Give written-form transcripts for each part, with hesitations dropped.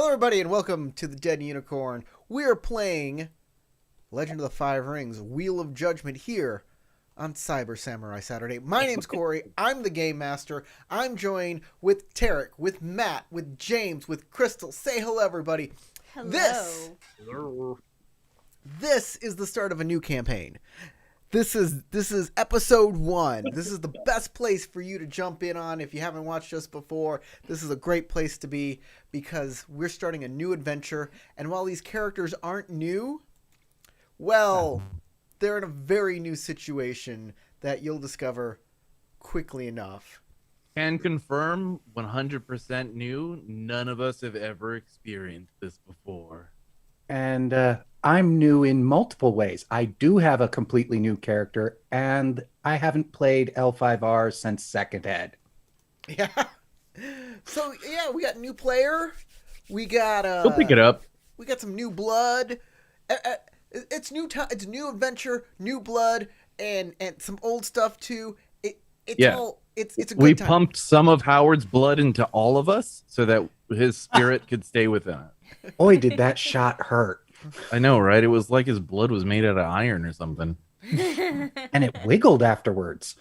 Everybody, and welcome to the Dead Unicorn. We are playing Legend of the Five Rings, Wheel of Judgment here on Cyber Samurai Saturday. My name's Corey. I'm the Game Master. I'm joined with Tarek, with Matt, with James, with Crystal. Say hello, everybody. Hello. This is the start of a new campaign. This is episode 1. This is the best place for you to jump in on if you haven't watched us before. This is a great place to be because we're starting a new adventure. And while these characters aren't new, well, they're in a very new situation that you'll discover quickly enough. Can confirm 100% new. None of us have ever experienced this before. And I'm new in multiple ways. I do have a completely new character, and I haven't played L5R since second ed. Yeah. So, yeah, we got a new player. We got Go pick it up. We got some new blood. It's new time. It's new adventure, new blood, and some old stuff too. It's a good We time. pumped some of Howard's blood into all of us so that his spirit could stay within it. Boy, did that shot hurt. I know, right? It was like his blood was made out of iron or something. And it wiggled afterwards.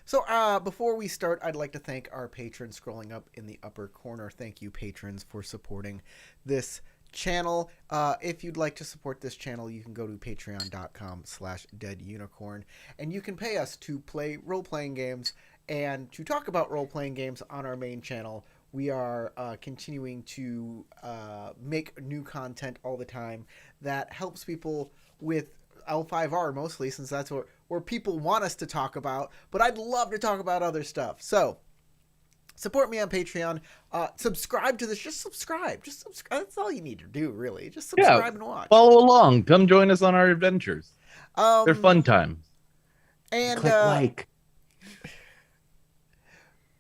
So, before we start, I'd like to thank our patrons scrolling up in the upper corner. Thank you, patrons, for supporting this channel. If you'd like to support this channel, you can go to patreon.com/deadunicorn, and you can pay us to play role-playing games and to talk about role-playing games on our main channel. We are continuing to make new content all the time that helps people with L5R mostly, since that's where people want us to talk about. But I'd love to talk about other stuff. So support me on Patreon. Subscribe to this. Just subscribe. That's all you need to do, really. Just subscribe and watch. Follow along. Come join us on our adventures. They're fun times. And Click like.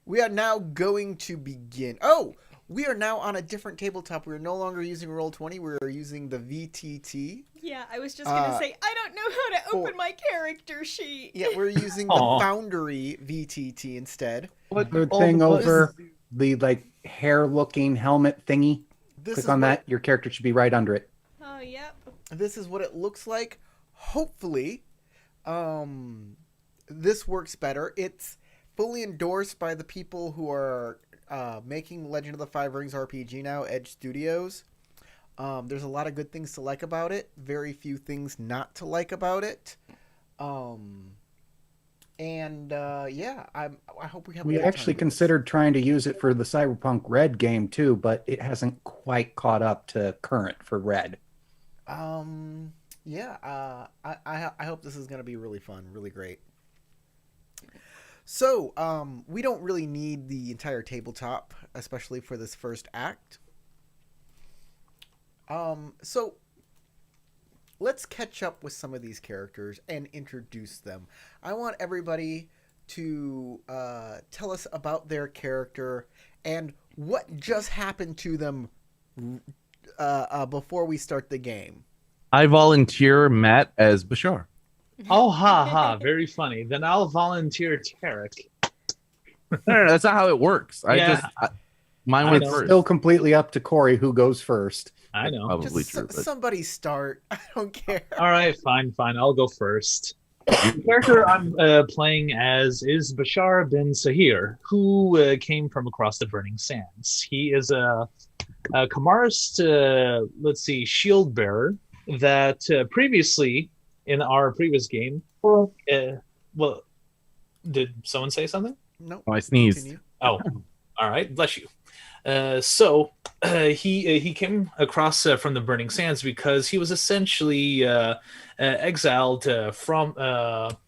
we are now going to begin. Oh, we are now on a different tabletop. We are no longer using Roll20. We are using the VTT. Yeah, I was just going to say, I don't know how to open my character sheet. Yeah, we're using the Foundry VTT instead. The thing over the hair-looking helmet thingy. Click on that. Your character should be right under it. Oh, yep. This is what it looks like. Hopefully, this works better. It's fully endorsed by the people who are making Legend of the Five Rings RPG now, Edge Studios. There's a lot of good things to like about it. Very few things not to like about it. I hope we have. We actually considered trying to use it for the Cyberpunk Red game too, but it hasn't quite caught up to current for Red. I hope this is going to be really fun, really great. So, we don't really need the entire tabletop, especially for this first act. So let's catch up with some of these characters and introduce them. I want everybody to tell us about their character and what just happened to them before we start the game. I volunteer Matt as Bashar. Oh, ha ha! Very funny. Then I'll volunteer Tarek. No, that's not how it works. Mine went first. Still completely up to Corey who goes first. I know. Probably Just true. But somebody start. I don't care. All right, fine. I'll go first. The character I'm playing as is Bashar bin Sahir, who came from across the burning sands. He is a Kamarist, shield bearer that previously, in our previous game, did someone say something? No. I sneezed. Continue. Oh, all right. Bless you. He came across from the burning sands because he was essentially exiled from Al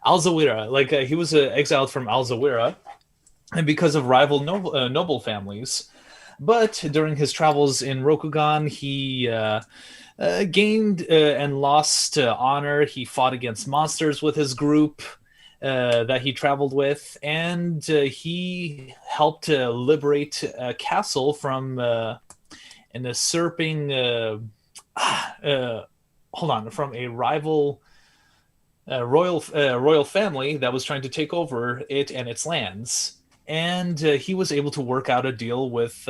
Zawira. He was exiled from Al Zawira, and because of rival noble families. But during his travels in Rokugan, he gained and lost honor. He fought against monsters with his group that he traveled with, and he helped liberate a castle from an usurping from a rival royal family that was trying to take over it and its lands. and he was able to work out a deal with.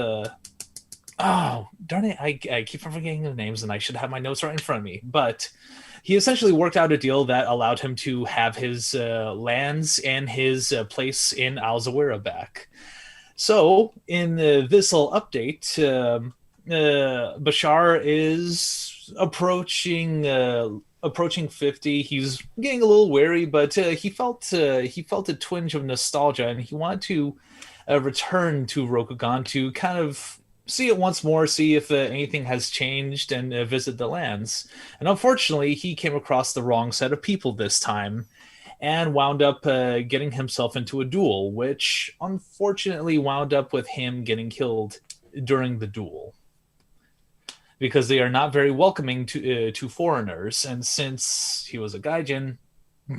Oh, darn it! I keep forgetting the names, and I should have my notes right in front of me. But he essentially worked out a deal that allowed him to have his lands and his place in Al Zawira back. So, in this little update, Bashar is approaching 50. He's getting a little wary, but he felt a twinge of nostalgia, and he wanted to return to Rokugan to kind of see it once more, see if anything has changed, and visit the lands. And unfortunately, he came across the wrong set of people this time, and wound up getting himself into a duel, which unfortunately wound up with him getting killed during the duel, because they are not very welcoming to foreigners. And since he was a gaijin,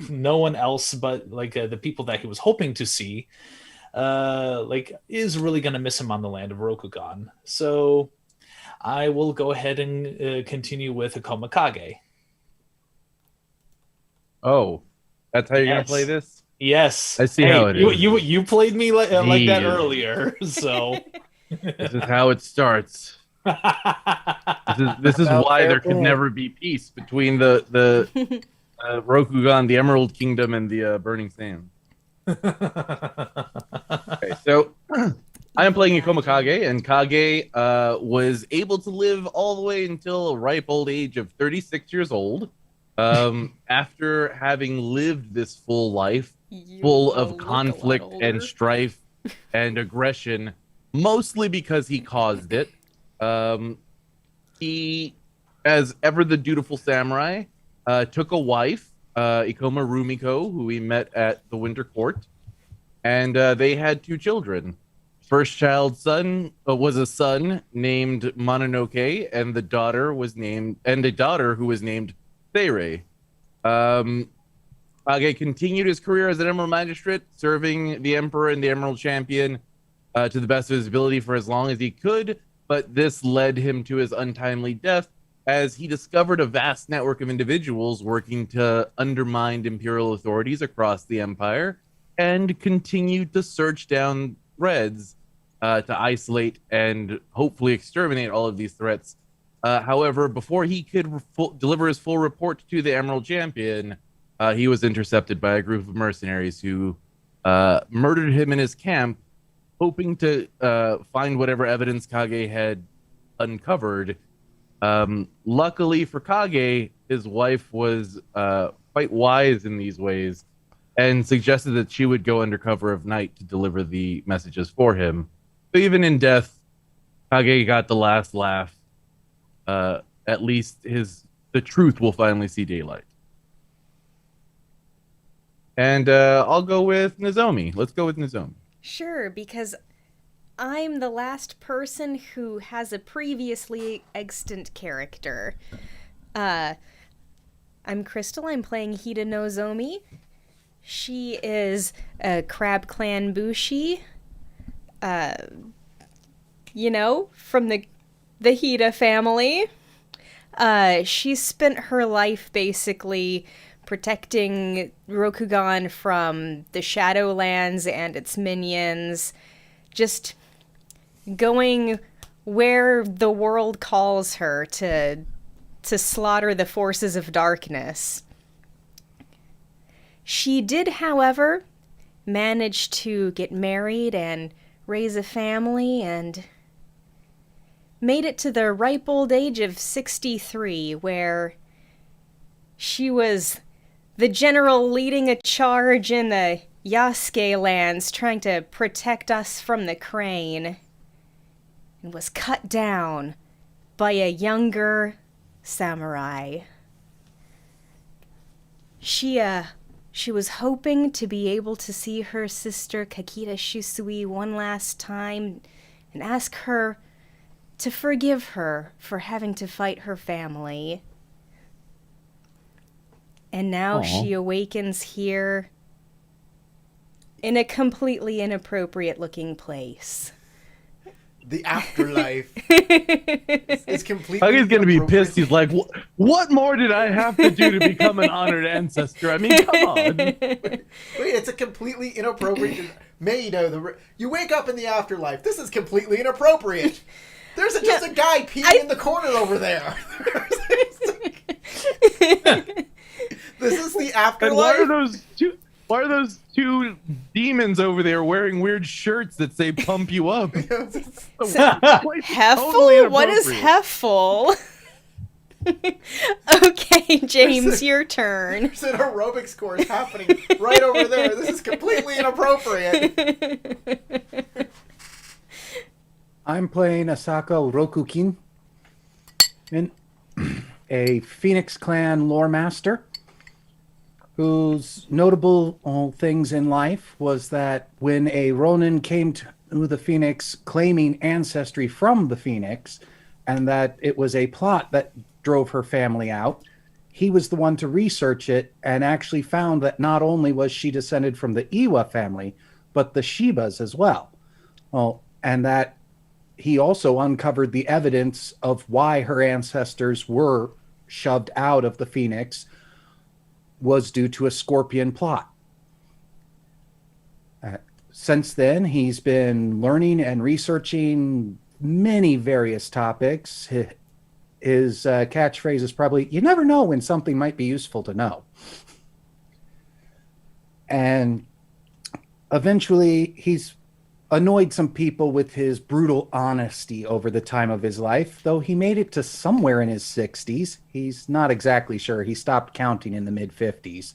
no one else but the people that he was hoping to see is really going to miss him on the land of Rokugan. So I will go ahead and continue with Akoma Kage. Oh, that's how you're gonna Yes. play this? Yes, I see how it is. You played me like that Jeez. earlier, so This is how it starts. This is Well, why fair there could play. never be peace between the Rokugan, the Emerald Kingdom, and the Burning Sand. Okay, so I am playing Ikoma Kage, and Kage was able to live all the way until a ripe old age of 36 years old. After having lived this full life, full of conflict and strife and aggression, mostly because he caused it. He, as ever the dutiful samurai, took a wife, Ikoma Rumiko, who we met at the Winter Court, and they had 2 children. First child's son was a son named Mononoke, and a daughter who was named Seirei. Kage continued his career as an Emerald Magistrate, serving the Emperor and the Emerald Champion to the best of his ability for as long as he could, but this led him to his untimely death as he discovered a vast network of individuals working to undermine imperial authorities across the empire, and continued to search down threads to isolate and hopefully exterminate all of these threats. However, before he could deliver his full report to the Emerald Champion, he was intercepted by a group of mercenaries who murdered him in his camp, hoping to find whatever evidence Kage had uncovered. Luckily for Kage, his wife was quite wise in these ways and suggested that she would go under cover of night to deliver the messages for him. So even in death, Kage got the last laugh. At least the truth will finally see daylight. And I'll go with Nozomi. Let's go with Nozomi. Sure, because I'm the last person who has a previously extant character. I'm Crystal. I'm playing Hida Nozomi. She is a Crab Clan Bushi. From the Hida family. She spent her life basically protecting Rokugan from the Shadowlands and its minions, just going where the world calls her to slaughter the forces of darkness. She did, however, manage to get married and raise a family, and made it to the ripe old age of 63, where she was the general leading a charge in the Yasuke lands, trying to protect us from the Crane, and was cut down by a younger samurai. She was hoping to be able to see her sister Kakita Shisui one last time and ask her to forgive her for having to fight her family. And now she awakens here in a completely inappropriate looking place. The afterlife is completely. Huggy's gonna be inappropriate. pissed. He's like, "What more did I have to do to become an honored ancestor? I mean, come on." Wait, it's a completely inappropriate. May, you wake up in the afterlife. This is completely inappropriate. There's just a guy peeing in the corner over there. This is the afterlife. And why are those two demons over there wearing weird shirts that say "pump you up"? Heffel? What is Heffel? Okay, James, your turn. There's an aerobics course happening right over there. This is completely inappropriate. I'm playing Asako Rokukin, a Phoenix Clan lore master whose notable things in life was that when a Ronin came to the Phoenix claiming ancestry from the Phoenix, and that it was a plot that drove her family out, he was the one to research it and actually found that not only was she descended from the Iwa family, but the Shibas as well. Well, and that he also uncovered the evidence of why her ancestors were shoved out of the Phoenix was due to a scorpion plot. Since then, he's been learning and researching many various topics. His catchphrase is probably, "You never know when something might be useful to know." And eventually, he's annoyed some people with his brutal honesty over the time of his life, though he made it to somewhere in his 60s. He's not exactly sure. He stopped counting in the mid-50s.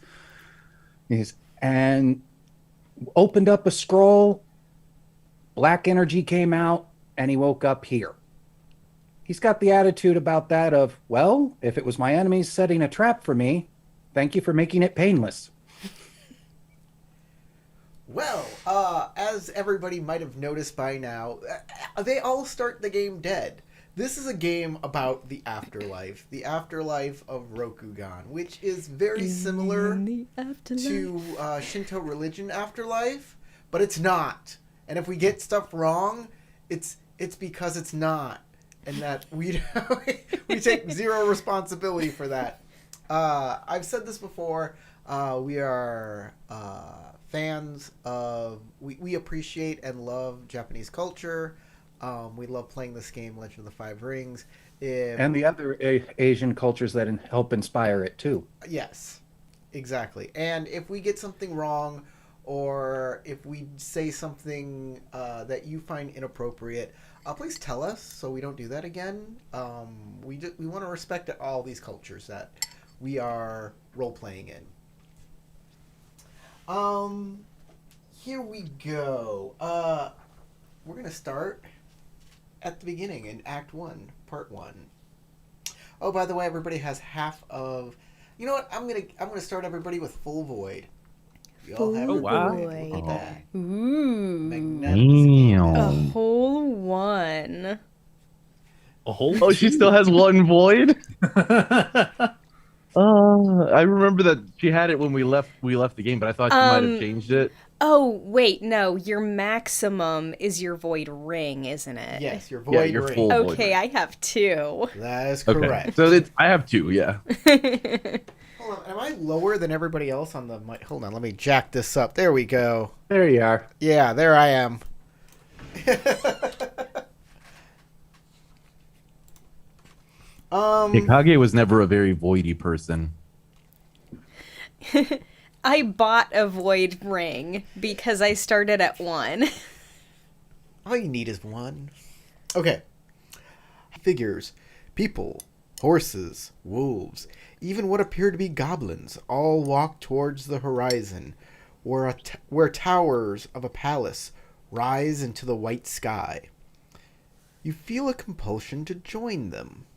And opened up a scroll, black energy came out, and he woke up here. He's got the attitude about that of, well, if it was my enemies setting a trap for me, thank you for making it painless. Well, as everybody might have noticed by now, they all start the game dead. This is a game about the afterlife of Rokugan, which is very similar to Shinto religion afterlife, but it's not. And if we get stuff wrong, it's because it's not, and that we take zero responsibility for that. I've said this before. We are fans of. We appreciate and love Japanese culture. We love playing this game, Legend of the Five Rings. And the other Asian cultures that help inspire it, too. Yes, exactly. And if we get something wrong, or if we say something that you find inappropriate, please tell us so we don't do that again. We want to respect all these cultures that we are role-playing in. Here we go. We're going to start at the beginning in Act 1, Part 1. Oh, by the way, everybody has half of... You know what? I'm gonna start everybody with Full Void. We all have Full Void. Void. Look at that. Ooh. Magnanimous. A whole one. A whole? Oh, she still has one void. I remember that she had it when we left the game, but I thought she might have changed it. Oh, wait, no. Your maximum is your void ring, isn't it? Yes, your Void your ring. full void Okay, ring. I have 2. That is Okay, correct. so I have 2, yeah. Hold on, am I lower than everybody else on the mic? Hold on, let me jack this up. There we go. There you are. Yeah, there I am. Hikage was never a very voidy person. I bought a void ring because I started at 1. All you need is 1. Okay. Figures, people, horses, wolves, even what appear to be goblins, all walk towards the horizon, where towers of a palace rise into the white sky. You feel a compulsion to join them.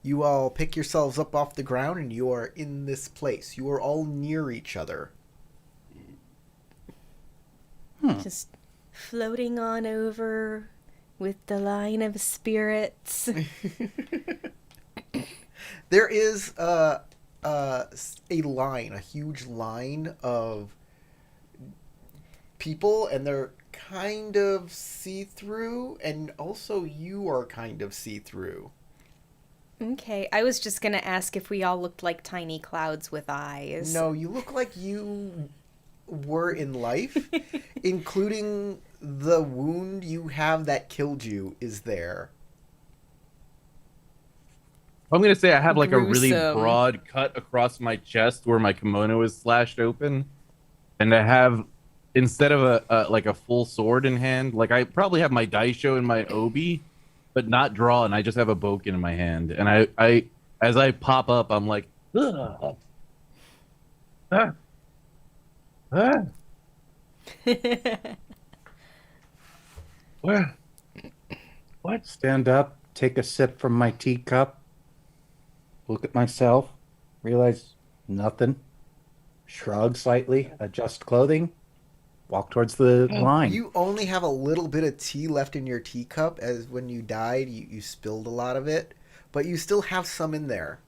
You all pick yourselves up off the ground and you are in this place. You are all near each other. Just floating on over with the line of spirits. There is a line, a huge line of people, and they're kind of see-through, and also you are kind of see-through. Okay, I was just gonna ask if we all looked like tiny clouds with eyes. No, you look like you were in life, including the wound you have that killed you is there. I'm gonna say I have like a really Gruesome. broad cut across my chest where my kimono is slashed open, and I have instead of a full sword in hand, like I probably have my daisho and my obi, but not drawn. I just have a boken in my hand, and I as I pop up, I'm like, ugh. Ah. Ah. Where? What? Stand up, take a sip from my teacup, look at myself, realize nothing, shrug slightly, adjust clothing, walk towards the line. You only have a little bit of tea left in your teacup, as when you died, you spilled a lot of it, but you still have some in there.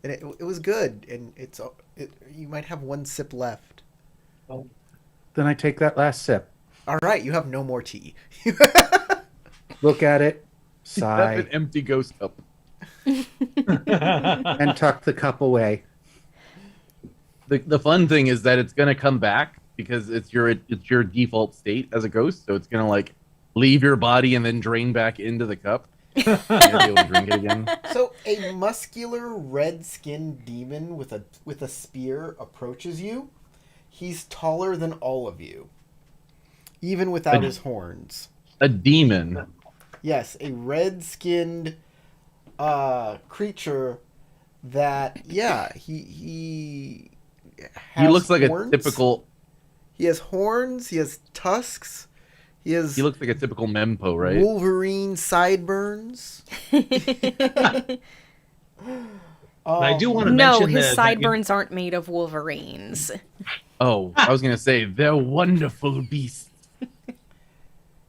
And it was good, and you might have one sip left. Then I take that last sip, All right, you have no more tea. look at it, That's sigh, an empty ghost cup. and tuck the cup away. The fun thing is that it's gonna come back because it's your default state as a ghost, so it's gonna like leave your body and then drain back into the cup. You're gonna be able to drink it again. So a muscular red-skinned demon with a spear approaches you. He's taller than all of you, even without his horns. A demon. Yes, a red-skinned creature that he has He looks like horns. a typical. He has horns. He has tusks. He has He looks like a typical mempo, right? Wolverine sideburns. I do want to No, mention his that sideburns aren't made of Wolverines. Oh, I was gonna say they're wonderful beasts.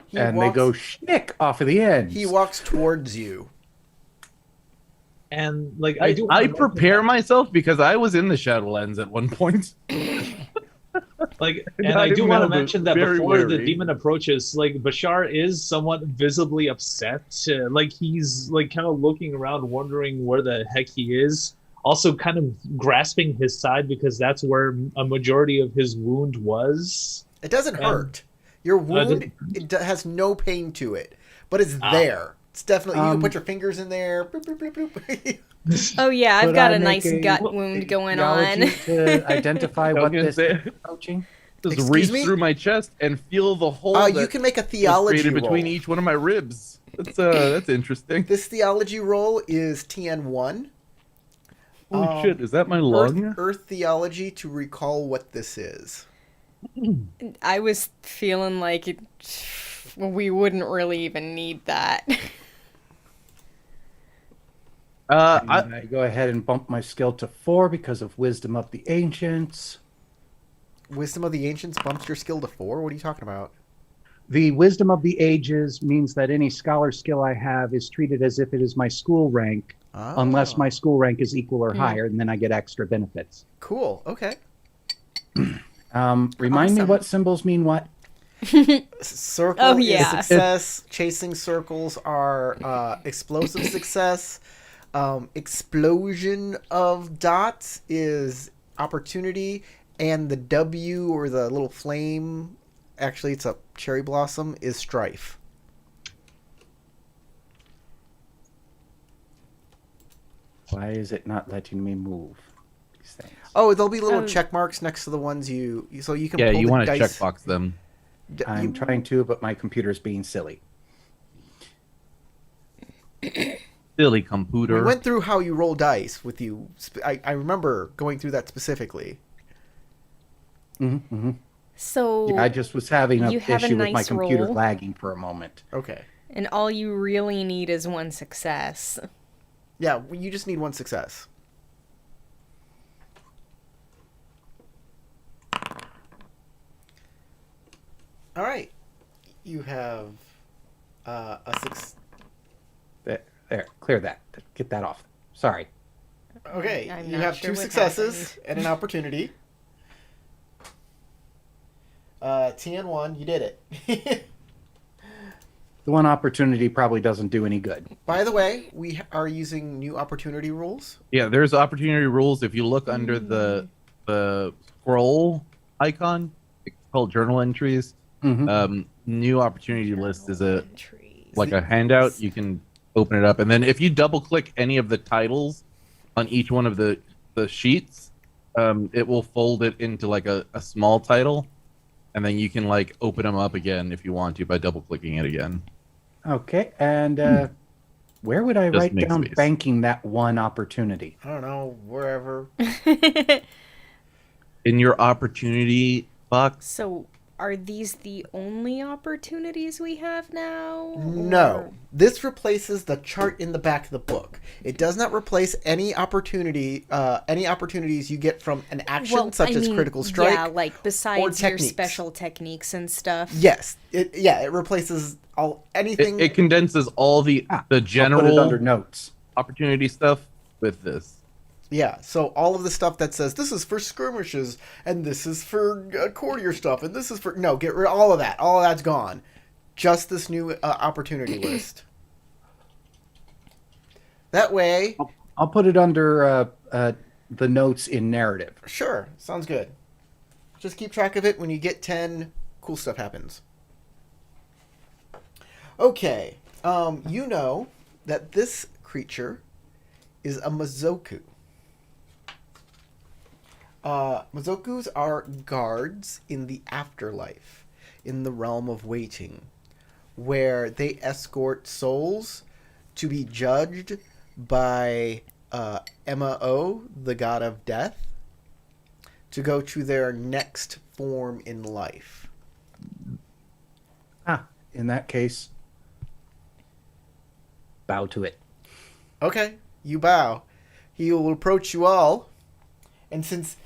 He And walks, they go schnick off of the ends. He walks towards you. and like I do. I wanna prepare mention myself because I was in the Shadowlands at one point. that, like, And and I do I'm want to now mention that very before the wary. demon approaches, like Bashar is somewhat visibly upset. Like he's like kind of looking around, wondering where the heck he is. Also, kind of grasping his side because that's where a majority of his wound was. It doesn't And- hurt. Your wound has no pain to it, but it's there. It's definitely you can put your fingers in there. Bloop, bloop, bloop, bloop. Oh yeah, I've Could got I a make nice a gut wound going theology on. to identify I was what gonna this say- is approaching? Just Excuse reach me? through my chest and feel the hole You that can make a was theology created roll. between each one of my ribs. That's interesting. This theology roll is TN1. Holy shit, is that my lung? Earth theology to recall what this is. I was feeling like we wouldn't really even need that. I go ahead and bump my skill to 4 because of Wisdom of the Ancients. Wisdom of the Ancients bumps your skill to 4? What are you talking about? The Wisdom of the Ages means that any scholar skill I have is treated as if it is my school rank, unless my school rank is equal or higher, and then I get extra benefits. Cool, okay. Remind me Awesome. what symbols mean what? Circle Oh, is yeah. success. Chasing circles are explosive success. Explosion of dots is opportunity, and the W or the little flame, actually it's a cherry blossom, is strife. Why is it not letting me move these things? Oh, there'll be little Oh. check marks next to the ones so you can Yeah, pull you the want to dice. checkbox them. I'm trying to, but my computer's being silly. Silly We computer. went through how you roll dice with you. I remember going through that specifically. So, Yeah, I just was having an You have a issue with my nice computer roll. lagging for a moment. Okay. and all you really need is one success. Yeah, you just need one success. All right. You have a six. There, clear that. Get that off. Sorry. Okay, I'm you not have sure two what successes happened. and an opportunity. TN1, you did it. The one opportunity probably doesn't do any good. By the way, we are using new opportunity rules. Yeah, there's opportunity rules. If you look under the scroll icon, it's called journal entries. New opportunity list is a handout. You can open it up, and then if you double click any of the titles on each one of the sheets, it will fold it into like a small title, and then you can like open them up again if you want to by double clicking it again. Okay, and where would I write down space. banking that one opportunity? I don't know, wherever. In your opportunity box. So, are these the only opportunities we have now? No. This replaces the chart in the back of the book. It does not replace any opportunities you get from an action such as critical strike. Yeah, like besides your techniques. special techniques and stuff. Yes. It replaces anything. It condenses all the I'll put it general under notes. opportunity stuff with this. Yeah, so all of the stuff that says this is for skirmishes and this is for courtier stuff and this is for get rid of all of that. All of that's gone. Just this new opportunity list. That way, I'll put it under the notes in narrative. sure, sounds good. Just keep track of it. When you get 10, cool stuff happens. Okay, you know that this creature is a Mazoku. Mazokus are guards in the afterlife, in the realm of waiting, where they escort souls to be judged by Emma-O, the god of death, to go to their next form in life. In that case, bow to it. Okay, you bow. He will approach you all, and since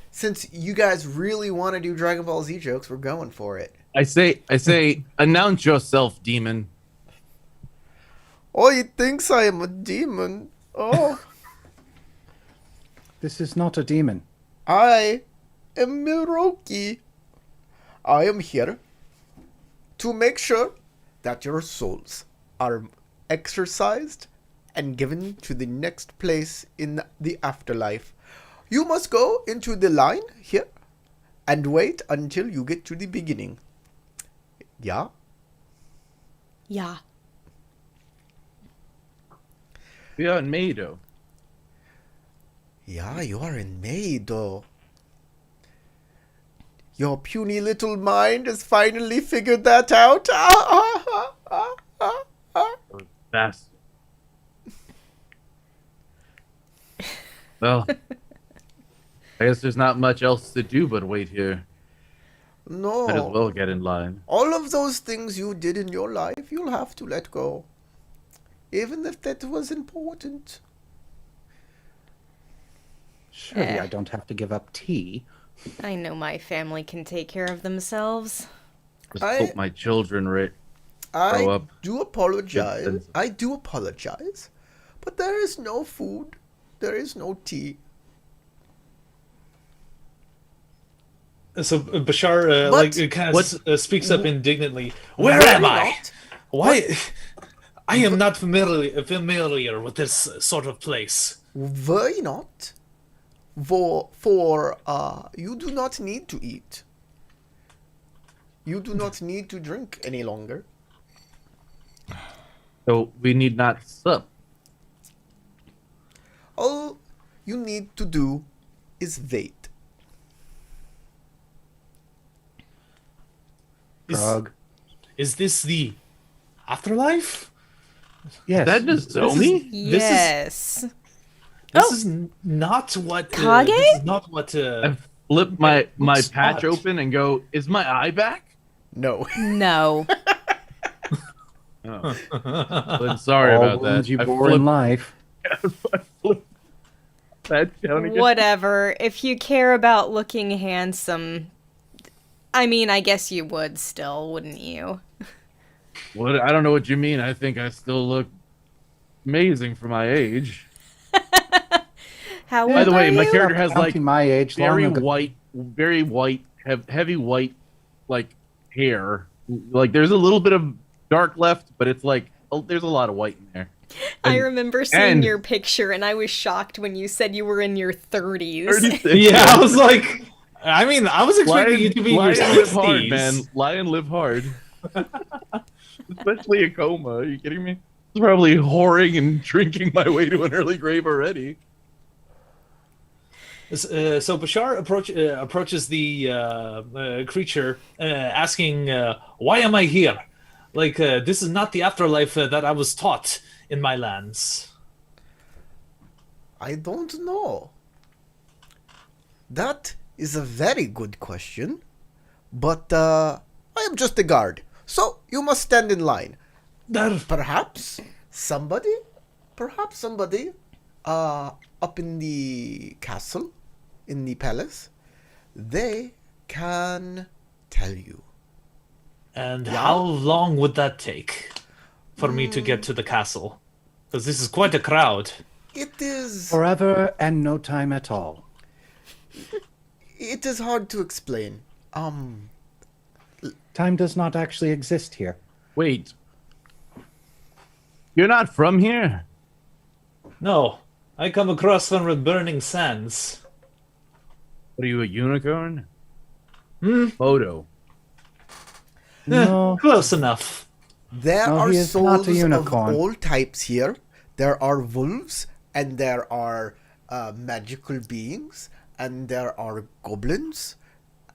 you guys really want to do Dragon Ball Z jokes, we're going for it. I say, announce yourself, demon. Oh, he thinks I am a demon. Oh, This is not a demon. I am Miroki. I am here to make sure that your souls are exercised and given to the next place in the afterlife. You must go into the line here and wait until you get to the beginning. Yeah? Yeah. We are in Meido. Yeah, you are in Meido. Your puny little mind has finally figured that out. Fast. Well, I guess there's not much else to do but wait here. No. Might as well get in line. All of those things you did in your life, you'll have to let go. Even if that was important. Surely I don't have to give up tea. I know my family can take care of themselves. Just hope my children grow I up. do apologize. Good sense. I do apologize. But there is no food. There is no tea. So Bashar What? kind of speaks up indignantly. Where Where am am I I? not? Why? I am not familiar with this sort of place. Were you not? For you do not need to eat. You do not need to drink any longer. So we need not sup. All you need to do is wait. Is this the afterlife? Yes. That just Zomi? Yes. This is not what. Kage? This is not what. I flip my looks patch odd. open and go, is my eye back? No. No. Oh. But sorry All about that. wounds you I bore in life. flipped that down again. Whatever. If you care about looking handsome, I mean, I guess you would still, wouldn't you? What? I don't know what you mean. I think I still look amazing for my age. How By the old way, are my you? character has like Counting my age long very ago. white, heavy white, like hair. Like there's a little bit of dark left, but it's like there's a lot of white in there. I And- remember seeing and- your picture, and I was shocked when you said you were in your 30s. 36. Yeah, I was like, I mean, I was expecting you to be in lie your and live hard, 60s. man. Lie and live hard. Especially a coma. Are you kidding me? I was probably whoring and drinking my way to an early grave already. So Bashar approaches the creature, asking, "Why am I here? Like, this is not the afterlife that I was taught in my lands." I don't know. That is a very good question. But I am just a guard. So you must stand in line. There. Perhaps somebody up in the castle, in the palace, they can tell you. And Yeah? how long would that take for me to get to the castle? Because this is quite a crowd. It is Forever and no time at all. it is hard to explain. Time does not actually exist here. Wait. You're not from here? No, I come across from the burning sands. What are you, a unicorn? Eh, Photo. No. close enough. There No, are he is not a souls of unicorn. all types here. There are wolves, and there are magical beings, and there are goblins.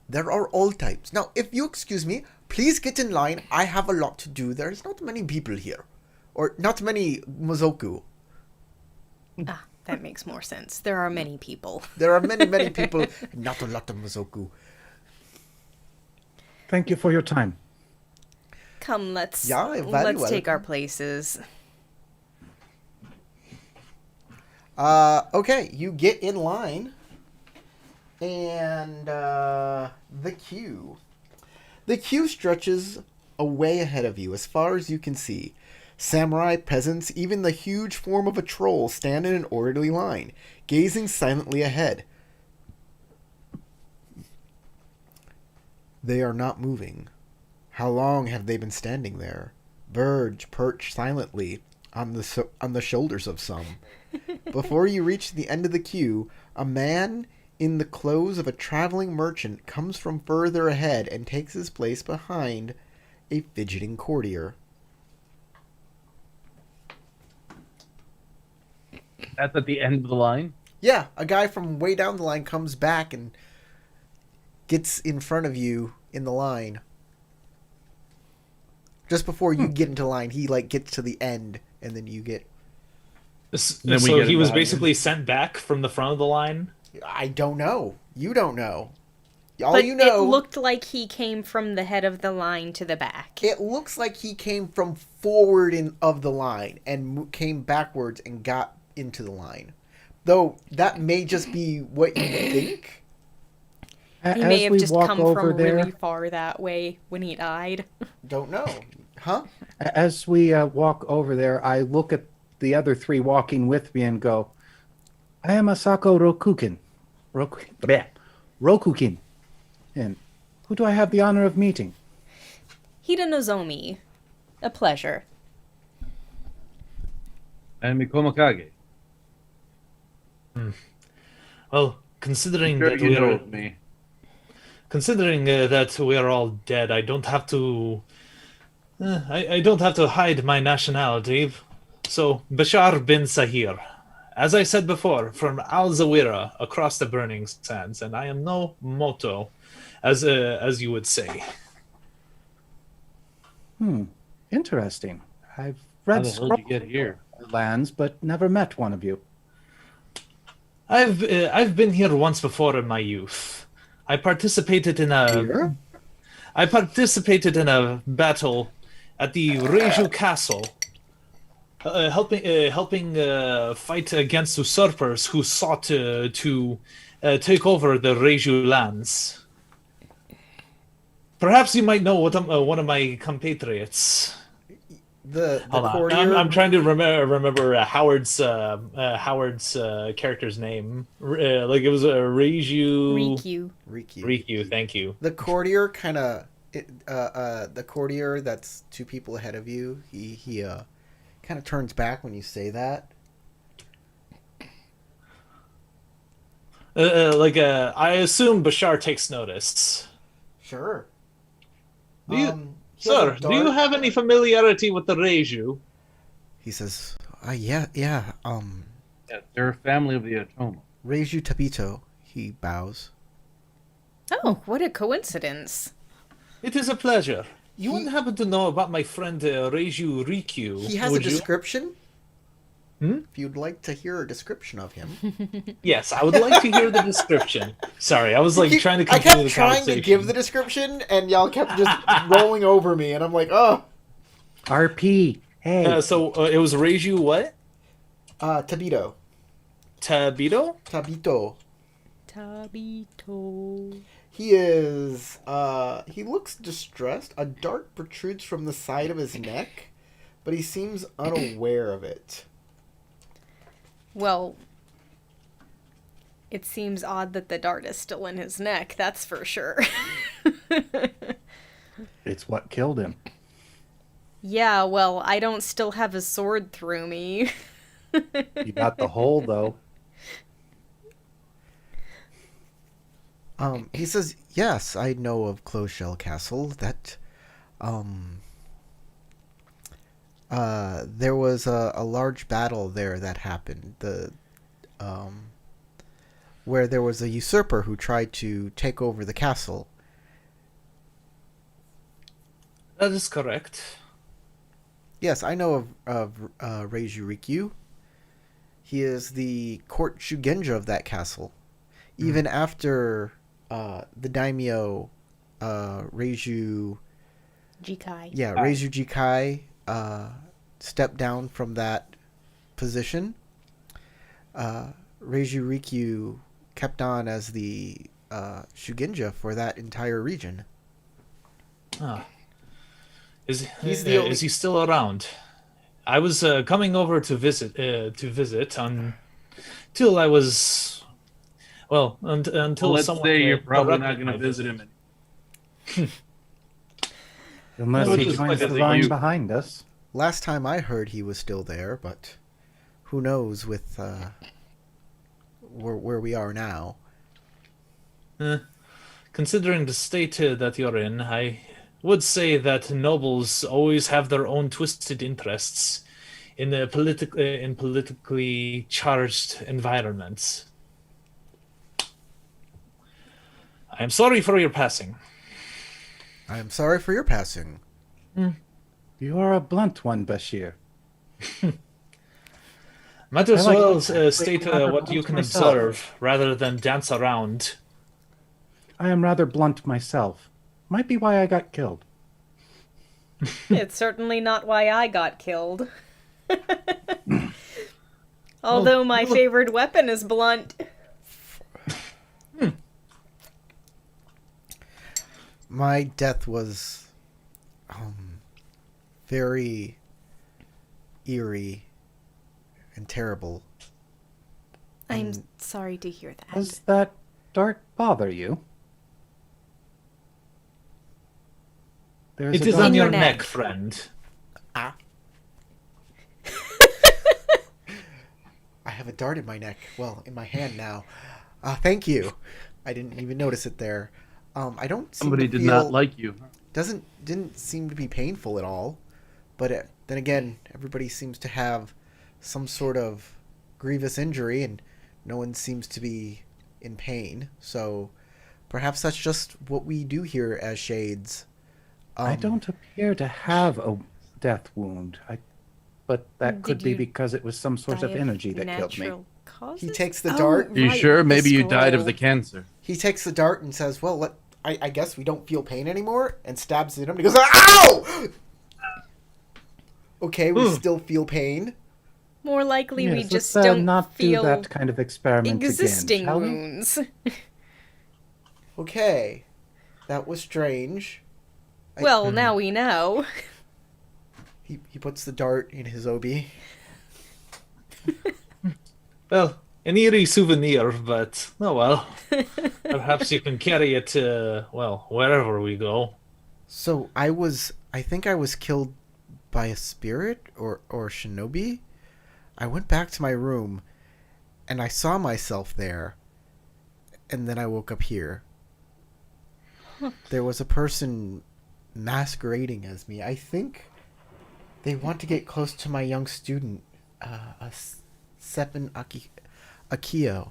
There are all types. Now, if you excuse me, please get in line. I have a lot to do. There's not many people here. Or not many Mozoku. Ah, that makes more sense. There are many people. There are many, many people, not a lot of Mozoku. Thank you for your time. Come, let's Yeah, very let's take welcome. our places. Okay, you get in line, and the queue. The queue stretches away ahead of you as far as you can see. Samurai, peasants, even the huge form of a troll stand in an orderly line, gazing silently ahead. They are not moving. How long have they been standing there? Birds perch silently on the shoulders of some. Before you reach the end of the queue, a man in the clothes of a traveling merchant comes from further ahead and takes his place behind a fidgeting courtier. That's at the end of the line? Yeah, a guy from way down the line comes back and gets in front of you in the line. Just before you get into line, he gets to the end, and then you get. Then we So get he it was behind basically sent back from the front of the line. I don't know. You don't know. All But you know. it looked like he came from the head of the line to the back. It looks like he came from forward of the line and came backwards and got into the line. Though that may just be what you think. He may have just come from really far that way when he died. Don't know. Huh? As we walk over there, I look at the other three walking with me and go, I am Asako Rokukin. Rokukin. And who do I have the honor of meeting? Hida Nozomi. A pleasure. And Mikomakage. Well, considering Sure that you we know are of me. considering that we are all dead, I don't have to. I don't have to hide my nationality. So Bashar bin Sahir, as I said before, from Al Zawira across the burning sands, and I am no moto, as you would say. Interesting. I've How read the hell did you get here? lands, but never met one of you. I've been here once before in my youth. I participated in a Here? battle at the Reiju Castle, helping fight against usurpers who sought to take over the Reiju lands. Perhaps you might know one of my compatriots. The Hold on. courtier. I'm trying to remember Howard's character's name. Like it was a Reiju. Rikyu. Rikyu. Rikyu, thank you. The courtier kind of the courtier that's two people ahead of you, he kind of turns back when you say that. I assume Bashar takes notice. Sure. Do you, He has a sir, do you dart. have any familiarity with the Reiju? He says, yeah. Yeah, they're a family of the Atoma. Reiju Tabito. He bows. Oh, what a coincidence. It is a pleasure. You wouldn't happen to know about my friend Reiju Rikyu, He has a would you? description. Hmm? If you'd like to hear a description of him. Yes, I would like to hear the description. Sorry, I was trying to I continue the kept trying conversation. to give the description, and y'all kept just rolling over me, and I'm like, oh. RP. Hey. So it was Reiju what? Tabito. Tabito? Tabito. Tabito. He is, he looks distressed. A dart protrudes from the side of his neck, but he seems unaware of it. Well, it seems odd that the dart is still in his neck, that's for sure. It's what killed him. Yeah, well, I don't still have a sword through me. You got the hole, though. He says, yes, I know of Closed Shell Castle. That, there was a large battle there that happened. Where there was a usurper who tried to take over the castle. That is correct. Yes, I know of Reiju Rikyu. He is the court shugenja of that castle. Even after the daimyo Reiju Jikai. Reiju Jikai stepped down from that position, Reiju Rikyu kept on as the shugenja for that entire region. Ah. Is only- he still around? I was coming over to visit until I was until Let's someone say you're probably not interrupted going to my visit him. Unless Which he is joins quite the a line you- behind us. Last time I heard, he was still there, but who knows with where we are now. Considering the state that you're in, I would say that nobles always have their own twisted interests in politically charged environments. I am sorry for your passing. I am sorry for your passing. You are a blunt one, Bashir. Might as I like well that. state Rather what you blunt can myself. observe rather than dance around. I am rather blunt myself. Might be why I got killed. It's certainly not why I got killed. Although my favorite weapon is blunt. My death was very eerie and terrible. I'm sorry to hear that. Does that dart bother you? There's It a is dart. on your your neck. neck, friend. I have a dart in my neck. Well, in my hand now. Thank you. I didn't even notice it there. I don't. Somebody seem to did feel, not like you. Didn't seem to be painful at all. But then again, everybody seems to have some sort of grievous injury, and no one seems to be in pain. So perhaps that's just what we do here as Shades. I don't appear to have a death wound. But that could Did be you because it was some sort of Die energy that killed me. natural causes? He takes the dart. Are you right, sure? the Maybe you died of scroll. the cancer. He takes the dart and says, well, I guess we don't feel pain anymore, and stabs it at him. He goes, ow! Okay, we still feel pain. More likely we Yes, just let's, don't not feel do that kind of experiment existing again, shall we? wounds. Okay, that was strange. Well, now we know. He puts the dart in his obi. Well, an eerie souvenir, but oh well. Perhaps you can carry it, wherever we go. So I think I was killed by a spirit or shinobi. I went back to my room and I saw myself there, and then I woke up here. There was a person masquerading as me. I think they want to get close to my young student, Seppen Akio.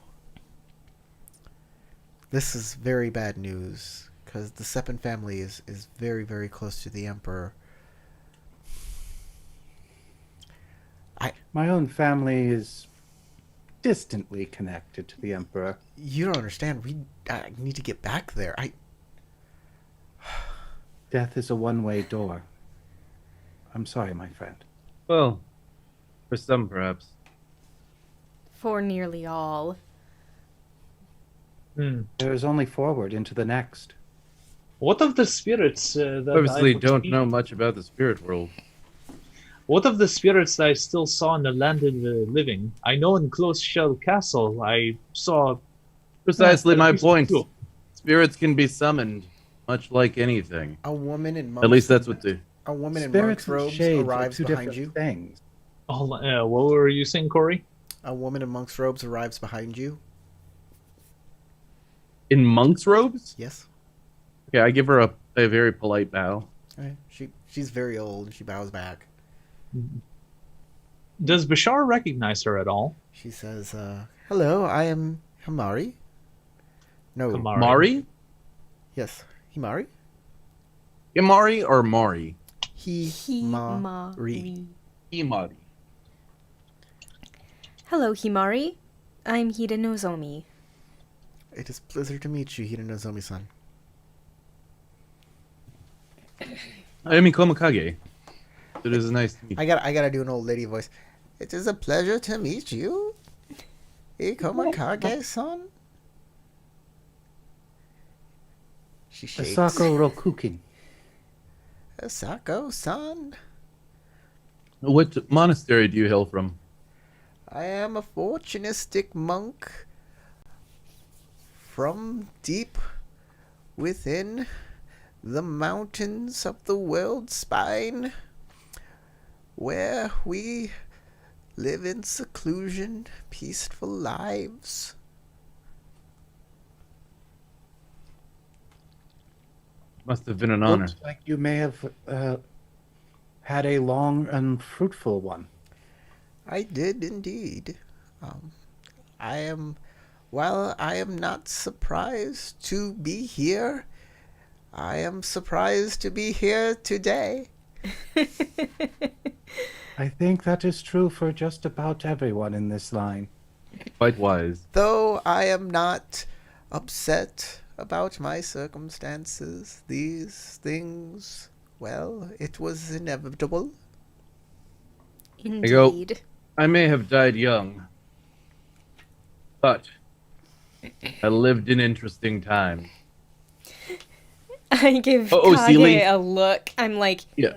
This is very bad news, because the Seppen family is very, very close to the Emperor. My own family is distantly connected to the Emperor. You don't understand. We need to get back there. Death is a one-way door. I'm sorry, my friend. Well, for some, perhaps. For nearly all. There is only forward into the next. What of the spirits that Obviously, I don't know much about the spirit world. What of the spirits that I still saw in the land of the living? I know in Close Shell Castle I saw Precisely at my least point. two. Spirits can be summoned, much like anything. A woman in monks. At least that's what they. A woman in Spirits monk's and robes shades are arrives two behind different you. things. What were you saying, Corey? A woman in monk's robes arrives behind you. In monk's robes? Yes. Okay, I give her a very polite bow. Okay. She's very old. She bows back. Does Bashar recognize her at all? She says, "Hello, I am Himari." No. Kamari. Mari? Yes, Himari. Imari or Mari? Himari. Imari. Hello, Himari. I'm Hida Nozomi. It is a pleasure to meet you, Hidenozomi-san. I am Ikomakage. It is nice to meet you. I gotta do an old lady voice. It is a pleasure to meet you, Ikomakage-san. She shakes. Asako Rokukin. Asako-san. What monastery do you hail from? I am a fortunistic monk from deep within the mountains of the world spine, where we live in seclusion, peaceful lives. Must have been an honor. Looks like you may have had a long and fruitful one. I did indeed. While I am not surprised to be here, I am surprised to be here today. I think that is true for just about everyone in this line. Quite wise. Though I am not upset about my circumstances, these things, well, it was inevitable. go. Indeed. I may have died young, but I lived in interesting times. I give Oh, Kage Sealy. a look. I'm like, Yeah.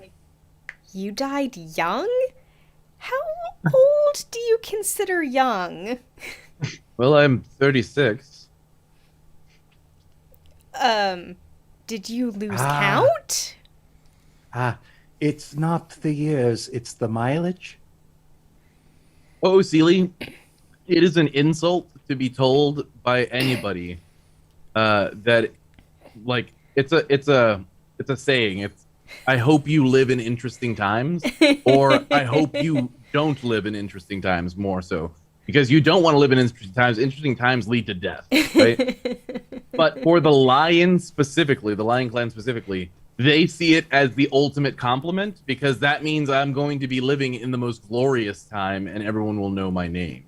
you died young? How old do you consider young? Well, I'm 36. Did you lose Ah. count? It's not the years, it's the mileage. Oh, Sealy, it is an insult to be told by anybody that, like, it's a saying. It's, I hope you live in interesting times, or I hope you don't live in interesting times, more so, because you don't want to live in interesting times. Interesting times lead to death, right? But for the Lion specifically, the Lion Clan specifically, they see it as the ultimate compliment, because that means I'm going to be living in the most glorious time and everyone will know my name.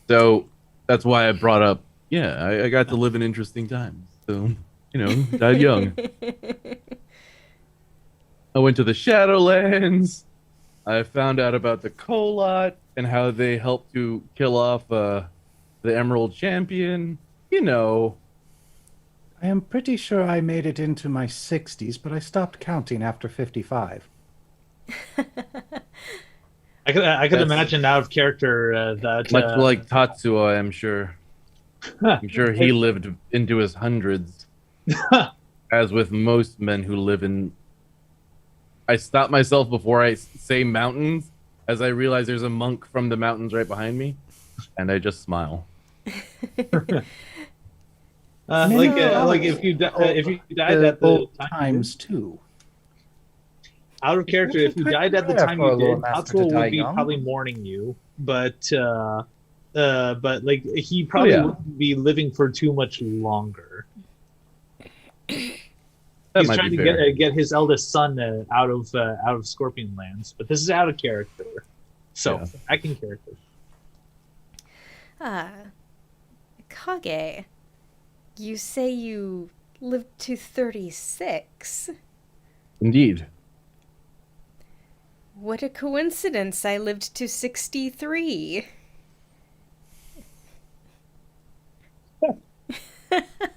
So that's why I brought up, yeah, I got to live in interesting times. So, died young. I went to the Shadowlands. I found out about the Kolot and how they helped to kill off the Emerald Champion. I am pretty sure I made it into my 60s, but I stopped counting after 55. I could That's- imagine out of character that Much like Tatsuo, I'm sure. I'm sure he lived into his hundreds. As with most men who live in, I stop myself before I say mountains, as I realize there's a monk from the mountains right behind me, and I just smile. Like if you died at the old time times too. out of character, if you died at the Rare time for a you lore did, master to Tatsuo die would be young. probably mourning you, but like he probably yeah. wouldn't be living for too much longer. That He's might trying be to fair. get his eldest son out of Scorpion Lands, but this is out of character, so Yeah. back in character. Kage, you say you lived to 36. Indeed. What a coincidence, I lived to 63.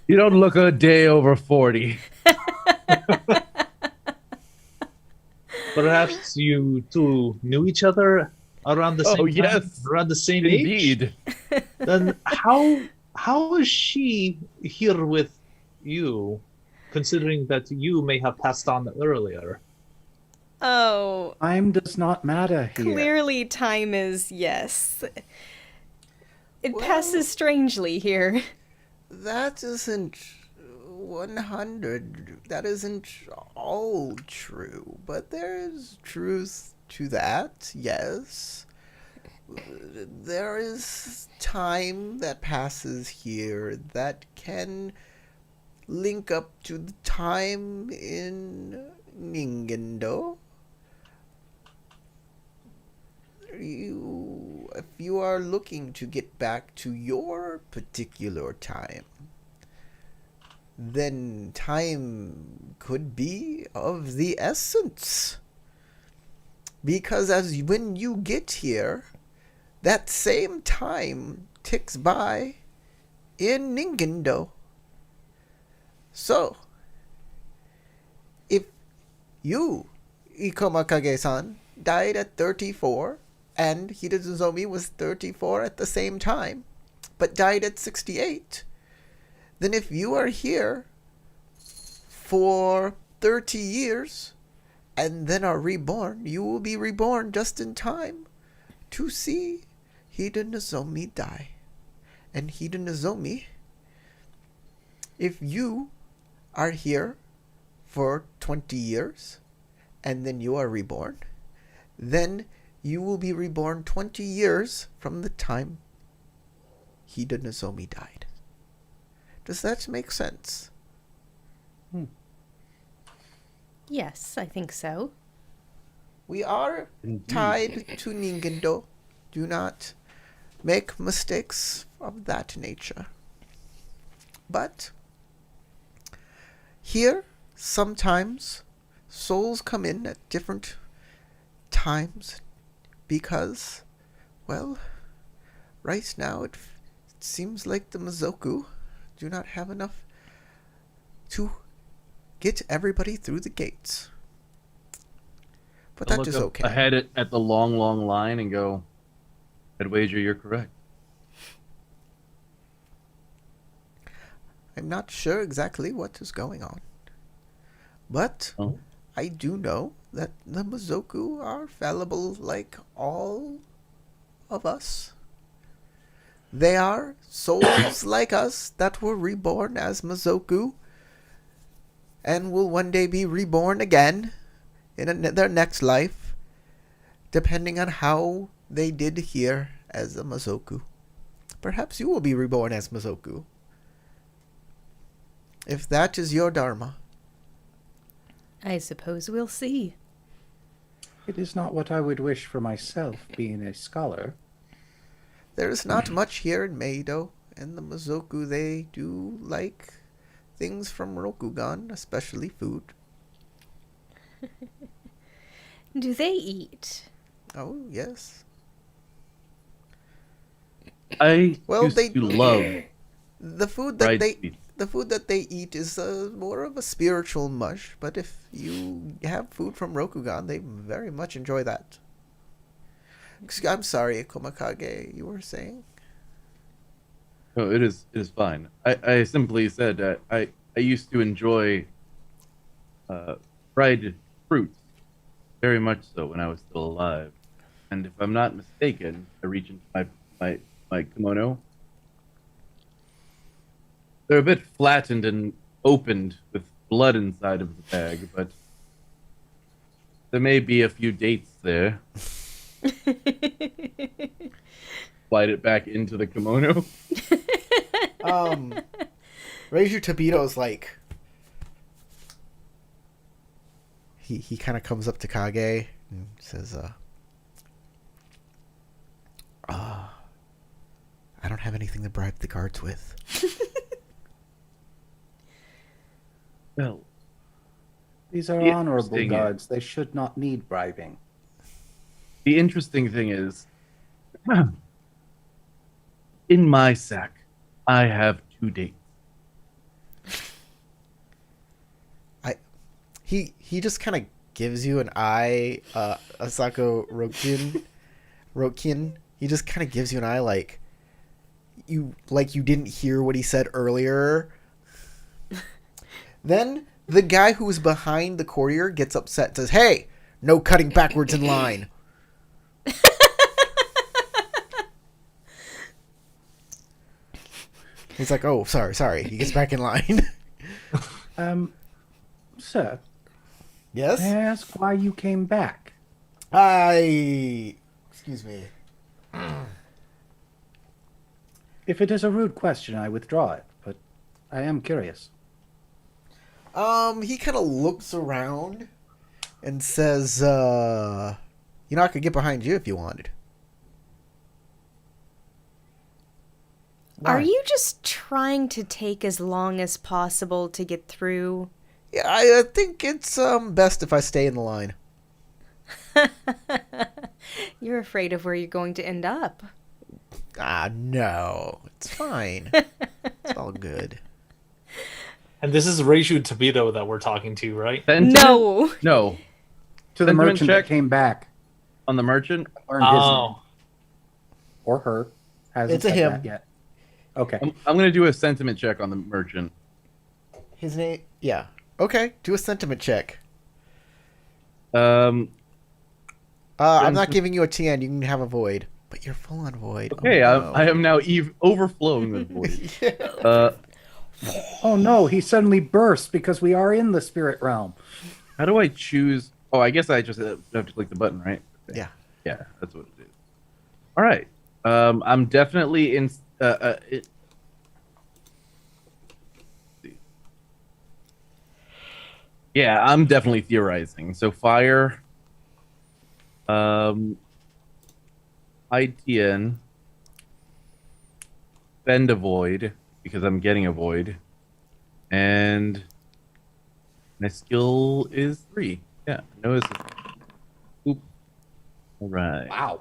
You don't look a day over 40. Perhaps you two knew each other around the same Oh, time, yes. around the same age. Indeed. Then how is she here with you, considering that you may have passed on earlier? Oh, Time does not matter here. clearly time is yes. It Well- passes strangely here. That isn't 100. That isn't all true, but there is truth to that, yes. There is time that passes here that can link up to the time in Ningendo. If you are looking to get back to your particular time, then time could be of the essence. Because when you get here, that same time ticks by in Ningendo. So, if you, Ikomakage-san, died at 34, and Hidezuzomi was 34 at the same time, but died at 68, then if you are here for 30 years and then are reborn, you will be reborn just in time to see Hidezuzomi die. And Hidezuzomi, if you are here for 20 years and then you are reborn, then you will be reborn 20 years from the time Hidezuzomi died. Does that make sense? Yes, I think so. We are tied to Ningendo. Do not make mistakes of that nature. But here, sometimes souls come in at different times because, well, right now it seems like the Mizoku do not have enough to get everybody through the gates. But that Look is up okay. ahead at the long, long line and go, I'd wager you're correct. I'm not sure exactly what is going on. But Oh. I do know that the Mizoku are fallible like all of us. They are souls like us that were reborn as Mizoku and will one day be reborn again in their next life, depending on how they did here as a Mizoku. Perhaps you will be reborn as Mizoku, if that is your dharma. I suppose we'll see. It is not what I would wish for myself, being a scholar. There is not much here in Meido, and the Mizoku, they do like things from Rokugan, especially food. Do they eat? Oh, yes. I Well, used they to love the food that fried they sweet. the food that they eat is more of a spiritual mush, but if you have food from Rokugan, they very much enjoy that. I'm sorry, Komakage, you were saying? Oh, it is fine. I simply said that I used to enjoy fried fruits, very much so when I was still alive. And if I'm not mistaken, I reach into my kimono. They're a bit flattened and opened with blood inside of the bag, but there may be a few dates there. Slide it back into the kimono. Reiju Tabito's like, he kind of comes up to Kage and says, I don't have anything to bribe the guards with. Well, These are The honorable interesting- guards. They should not need bribing. the interesting thing is, in my sack, I have 2 dates. He just kind of gives you an eye, Asako Rokin. He just kind of gives you an eye like you didn't hear what he said earlier. Then the guy who was behind the courtier gets upset and says, "Hey, no cutting backwards in line." He's like, "Oh, sorry." He gets back in line. Sir, Yes? may I ask why you came back? Excuse me. If it is a rude question, I withdraw it, but I am curious. He kind of looks around and says, I could get behind you if you wanted. Are Why? you just trying to take as long as possible to get through? Yeah, I think it's best if I stay in the line. You're afraid of where you're going to end up. No. It's fine. It's all good. And this is Reiju Tabito that we're talking to, right? Sentiment? No. No. To the Sentiment merchant check that came back, on the merchant. learned his name. Oh, Or her. Hasn't It's a said him. that yet. Okay. I'm going to do a sentiment check on the merchant. His name... Yeah. Okay, do a sentiment check. Um, I'm not giving you a TN. You can have a void. But you're full on void. okay, Oh, no. I am now overflowing with void. Yeah. Oh no, he suddenly burst because we are in the spirit realm. How do I choose? Oh, I guess I just have to click the button, right? Okay. Yeah. Yeah, that's what it is. All right. I'm definitely in. Yeah, I'm definitely theorizing. So fire. ITN. Bend a void because I'm getting a void, and my skill is 3. Yeah, no assist. Oop. All right. Wow.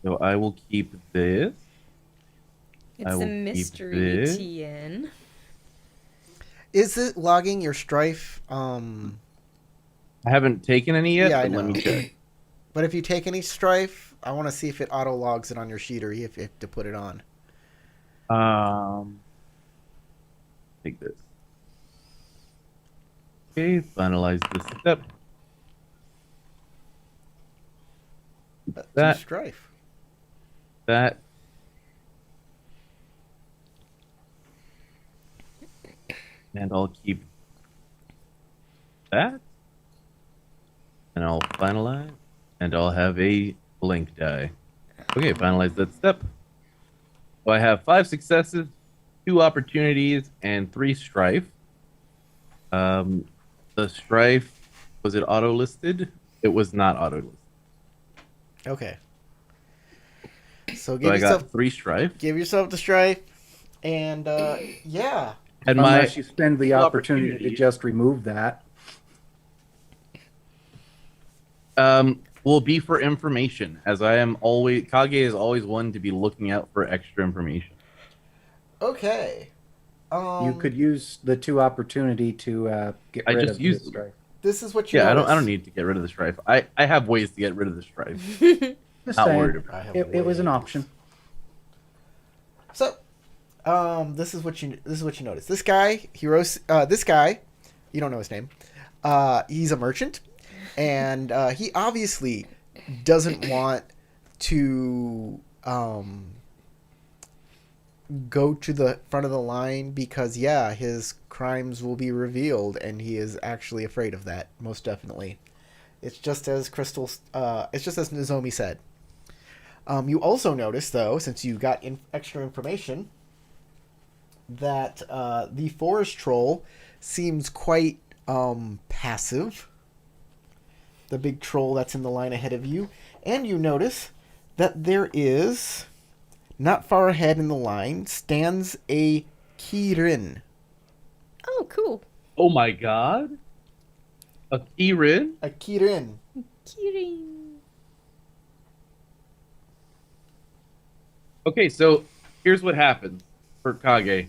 So I will keep this. It's I a will keep mystery, this. TN. Is it logging your strife? I haven't taken any yet, Yeah, I but let know. me check. But if you take any strife, I want to see if it auto logs it on your sheet or if you have to put it on. Take this. Okay, finalize this step. Two That strife. that. And I'll keep that. And I'll finalize. And I'll have a blank die. Okay, finalize that step. So I have 5 successes, 2 opportunities, and 3 strife. The strife, was it auto listed? It was not auto listed. Okay. So So give I yourself got 3 strife. the strife, and yeah. And Unless you spend the two opportunity to opportunities. just remove that. Will be for information, as I am always Kage is always one to be looking out for extra information. Okay. You could use the 2 opportunity to get I rid just of used the them. strife. This is what you. Yeah, I notice. don't need to get rid of the strife. I have ways to get rid of the strife. Just Not saying, worried about I have it was an ways. option. So, this is what you notice. This guy, this guy You don't know his name. He's a merchant, and he obviously doesn't want to go to the front of the line because, yeah, his crimes will be revealed, and he is actually afraid of that, most definitely. It's just as it's just as Nozomi said. You also notice, though, since you got extra information, that the forest troll seems quite passive. The big troll that's in the line ahead of you. And you notice that there is, not far ahead in the line, stands a kirin. Oh, cool. Oh my god. A kirin? A kirin. Kirin. Okay, so here's what happens for Kage.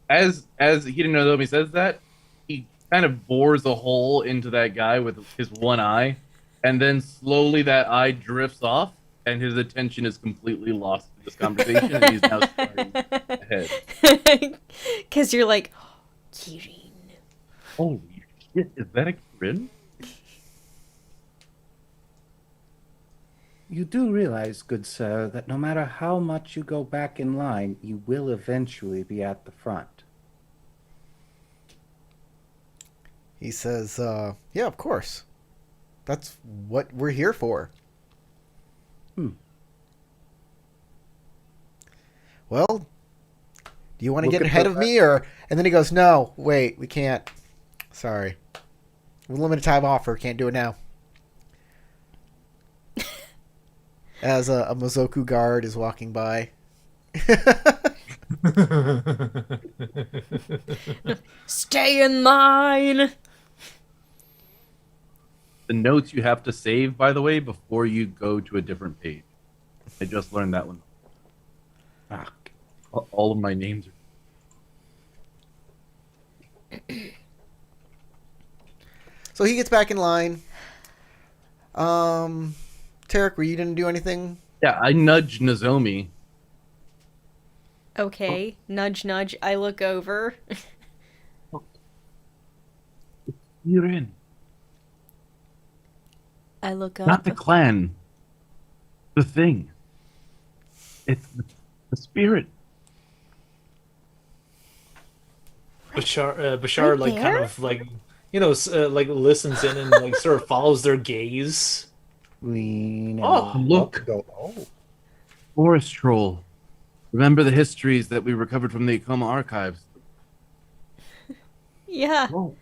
As Hidenozomi says that, he kind of bores a hole into that guy with his one eye, and then slowly that eye drifts off, and his attention is completely lost in this conversation, and he's now starting ahead. Because you're like, Kirin. Holy shit, is that a kirin? You do realize, good sir, that no matter how much you go back in line, you will eventually be at the front. He says, yeah, of course. That's what we're here for. Well, do you want to get ahead of me, or... And then he goes, no, wait, we can't. Sorry. Limited time offer, can't do it now. As a Mozoku guard is walking by. Stay in line. The notes you have to save, by the way, before you go to a different page. I just learned that one. All of my names are... So he gets back in line. Tarek, you didn't do anything? Yeah, I nudge Nozomi. Okay, nudge, nudge. I look over. You're in. I look up. Not the clan. The thing. It's the spirit. Bashar Right like there? kind of like like listens in and like sort of follows their gaze. Oh, look. Oh. Forest troll. Remember the histories that we recovered from the Ikoma archives. Yeah. Oh.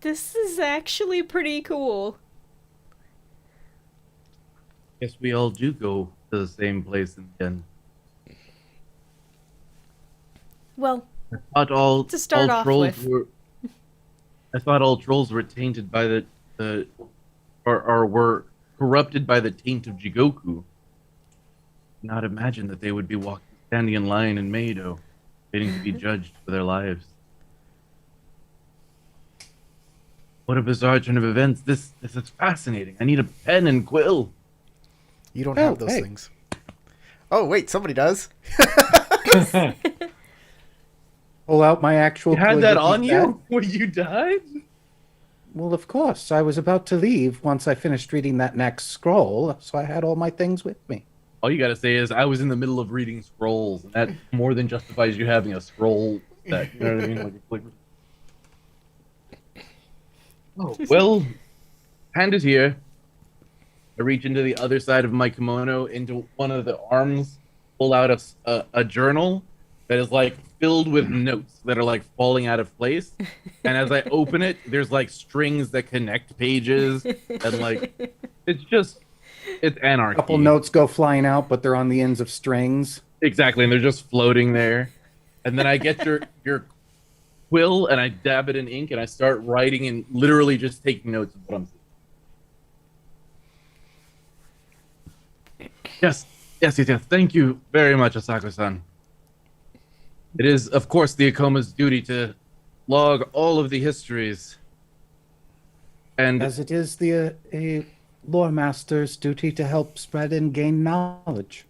This is actually pretty cool. Guess we all do go to the same place in the end. Well, I thought all start all off trolls with. were. I thought all trolls were tainted by or were corrupted by the taint of Jigoku. Not imagine that they would be standing in line in Meido, waiting to be judged for their lives. What a bizarre turn of events! This is fascinating. I need a pen and quill. You don't have those hey. things. Oh, wait, somebody does. Pull out my actual... You had that calligraphy on pad. you when you died? Well, of course. I was about to leave once I finished reading that next scroll, so I had all my things with me. All you gotta say is I was in the middle of reading scrolls, and that more than justifies you having a scroll set. You know what I mean? Oh, well, hand it here. I reach into the other side of my kimono, into one of the arms, pull out a journal that is like filled with notes that are like falling out of place. And as I open it, there's like strings that connect pages, and like it's anarchy. A couple notes go flying out, but they're on the ends of strings. Exactly, and they're just floating there. And then I get your quill and I dab it in ink and I start writing and literally just taking notes of what I'm seeing. Yes. Thank you very much, Asako-san. It is, of course, the Ikoma's duty to log all of the histories. And As it is a lore master's duty to help spread and gain knowledge.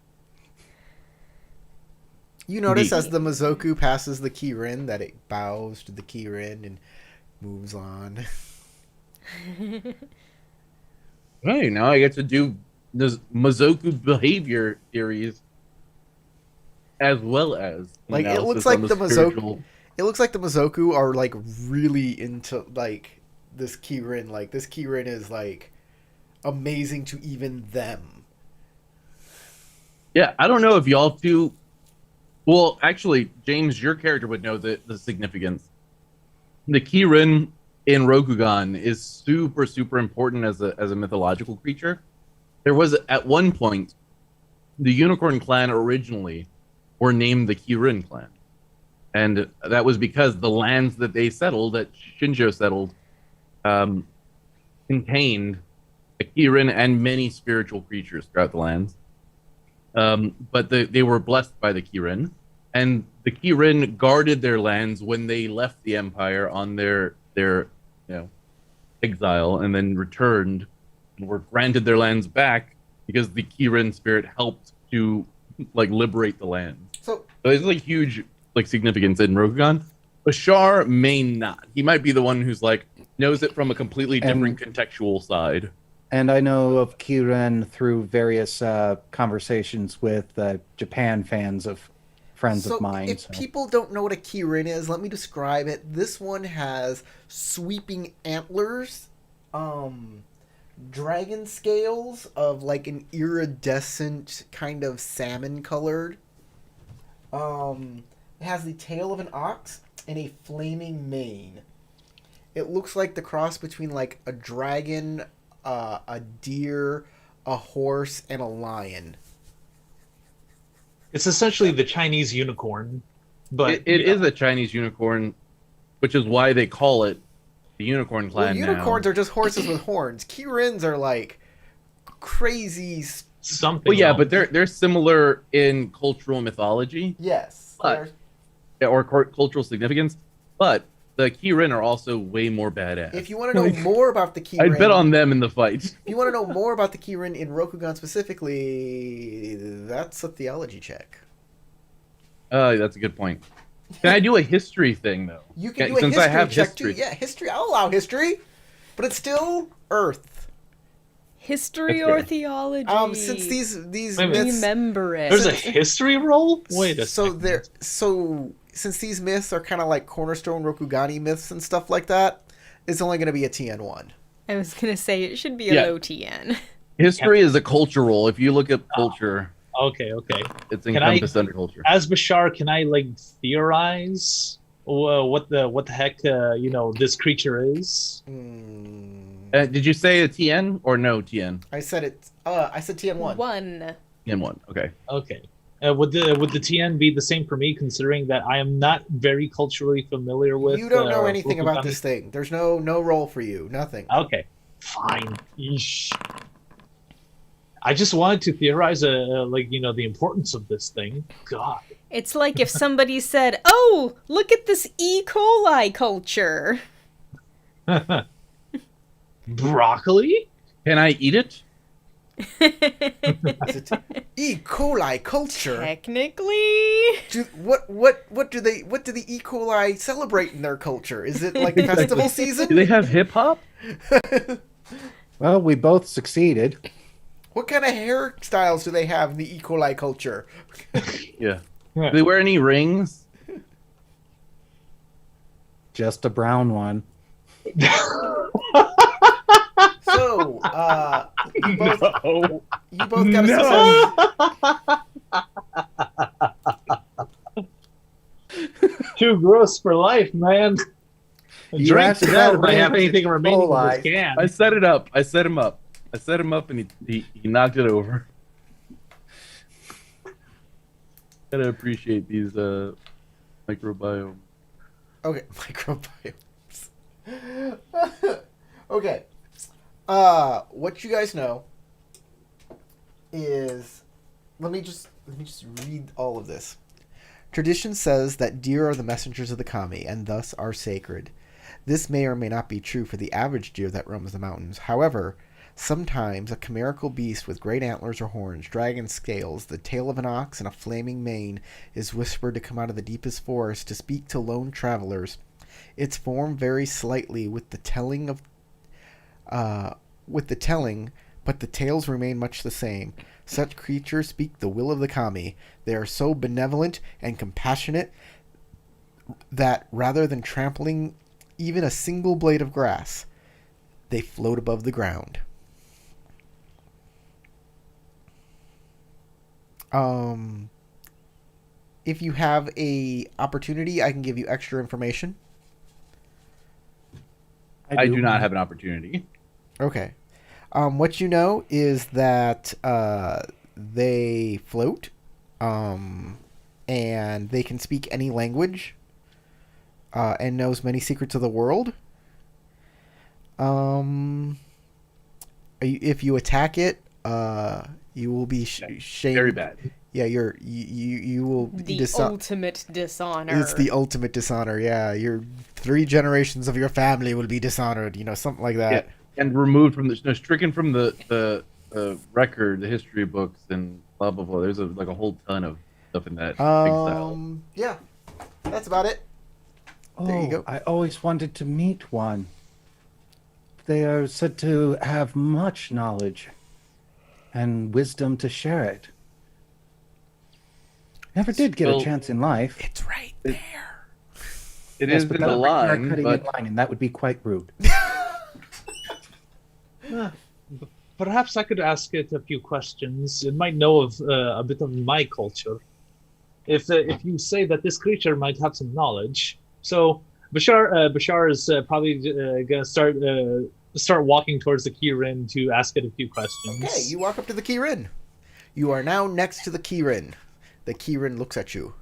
You notice Indeed. as the Mazoku passes the kirin that it bows to the kirin and moves on. Hey, now I get to do this Mazoku behavior theories as well as Like it looks analysis like on the spiritual. Mazoku. It looks like the Mazoku are like really into like this kirin. Like this kirin is like amazing to even them. Yeah, I don't know if y'all two. Well, actually, James, your character would know the significance. The kirin in Rokugan is super, super important as a mythological creature. There was at one point the Unicorn Clan originally were named the Kirin Clan, and that was because the lands that they settled, that Shinjo settled, contained a Kirin and many spiritual creatures throughout the lands. But they were blessed by the Kirin, and the Kirin guarded their lands when they left the Empire on their exile, and then returned and were granted their lands back because the Kirin spirit helped to like liberate the land. So So there's like huge like significance in Rokugan. Bashar may not. He might be the one who's like knows it from a completely different contextual side. And I know of Kirin through various conversations with Japan fans of friends So of mine. if people don't know what a kirin is, let me describe it. This one has sweeping antlers, dragon scales of like an iridescent kind of salmon colored. It has the tail of an ox and a flaming mane. It looks like the cross between like a dragon, a deer, a horse, and a lion. It's essentially the Chinese unicorn, but It is a Chinese unicorn, which is why they call it the Unicorn Clan. Well, unicorns are just horses with horns. Kirins are like crazy. something. Well, yeah, else. but they're similar in cultural mythology Yes. But- or cultural significance, but the Kirin are also way more badass. If you want to know more about the Kirin, I'd bet on them in the fight. If you want to know more about the Kirin in Rokugan specifically, that's a theology check. That's a good point. Can I do a history thing though? You can do a Since history I have check history. too. Yeah, history. I'll allow history, but it's still Earth. History That's or fair. theology? Since these Wait a minute. myths, Remember it. There's a history roll. Wait a so second. since these myths are kind of like cornerstone Rokugani myths and stuff like that, it's only going to be a TN1. I was gonna say it should be a Yeah. low TN. History is a cultural. If you look at culture, Okay. it's Can I- encompassed under culture. As Bashar, can I like theorize what the heck this creature is? Did you say a TN or no TN? I said it. I said TN1. One. TN1. Okay. Okay. Would the TN be the same for me, considering that I am not very culturally familiar with? You don't know anything about Rokugani? this thing. There's no role for you. Nothing. Okay, fine. Yeesh. I just wanted to theorize, the importance of this thing. God. It's like if somebody said, "Oh, look at this E. coli culture." Broccoli? Can I eat it? Is it E. coli culture? Technically, What do the E. coli celebrate in their culture? Is it like festival Do season? they have hip hop? Well, we both succeeded. What kind of hairstyles do they have in the E. coli culture? Yeah. Do they wear any rings? Just a brown one. So, you both No. got a Too gross for life, man. You Drink asked to that if about I have ranch anything and remaining in coli. this can. I set it up. I set him up. And he knocked it over. Gotta appreciate these microbiome. Okay, microbiomes. Okay. What you guys know is let me just read all of this. Tradition says that deer are the messengers of the kami and thus are sacred. This may or may not be true for the average deer that roams the mountains. However, Sometimes a chimerical beast with great antlers or horns, dragon scales, the tail of an ox, and a flaming mane is whispered to come out of the deepest forest to speak to lone travelers. Its form varies slightly with the telling, but the tales remain much the same. Such creatures speak the will of the kami. They are so benevolent and compassionate that rather than trampling even a single blade of grass, they float above the ground. If you have a opportunity, I can give you extra information. I do not have an opportunity. Okay. What you know is that they float, and they can speak any language, and knows many secrets of the world. If you attack it, you will be shamed. Very bad. Yeah, you will be ultimate dishonor. It's the ultimate dishonor. Yeah, your 3 generations of your family will be dishonored. Something like that. Yeah. And removed from stricken from the record, the history books, and blah blah blah. There's a whole ton of stuff in that. Yeah, that's about it. There you go. I always wanted to meet one. They are said to have much knowledge and wisdom to share it. Never did get a chance in life. It's right there. It is in the line, cutting but in line, and that would be quite rude. Perhaps I could ask it a few questions. It might know of a bit of my culture. If you say that this creature might have some knowledge, so Bashar is probably gonna start walking towards the kirin to ask it a few questions. Okay, you walk up to the kirin. You are now next to the kirin. The kirin looks at you.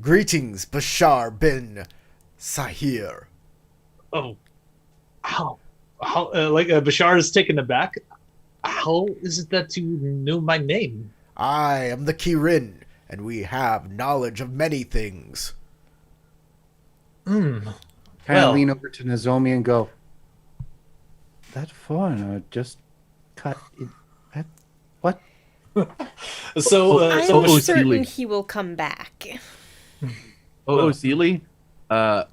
Greetings, Bashar bin Sahir. Oh, how Bashar is taken aback. How is it that you knew my name? I am the kirin, and we have knowledge of many things. Kind of lean over to Nozomi and go, that foreigner just cut it. What? I'm certain he will come back. Sealy, I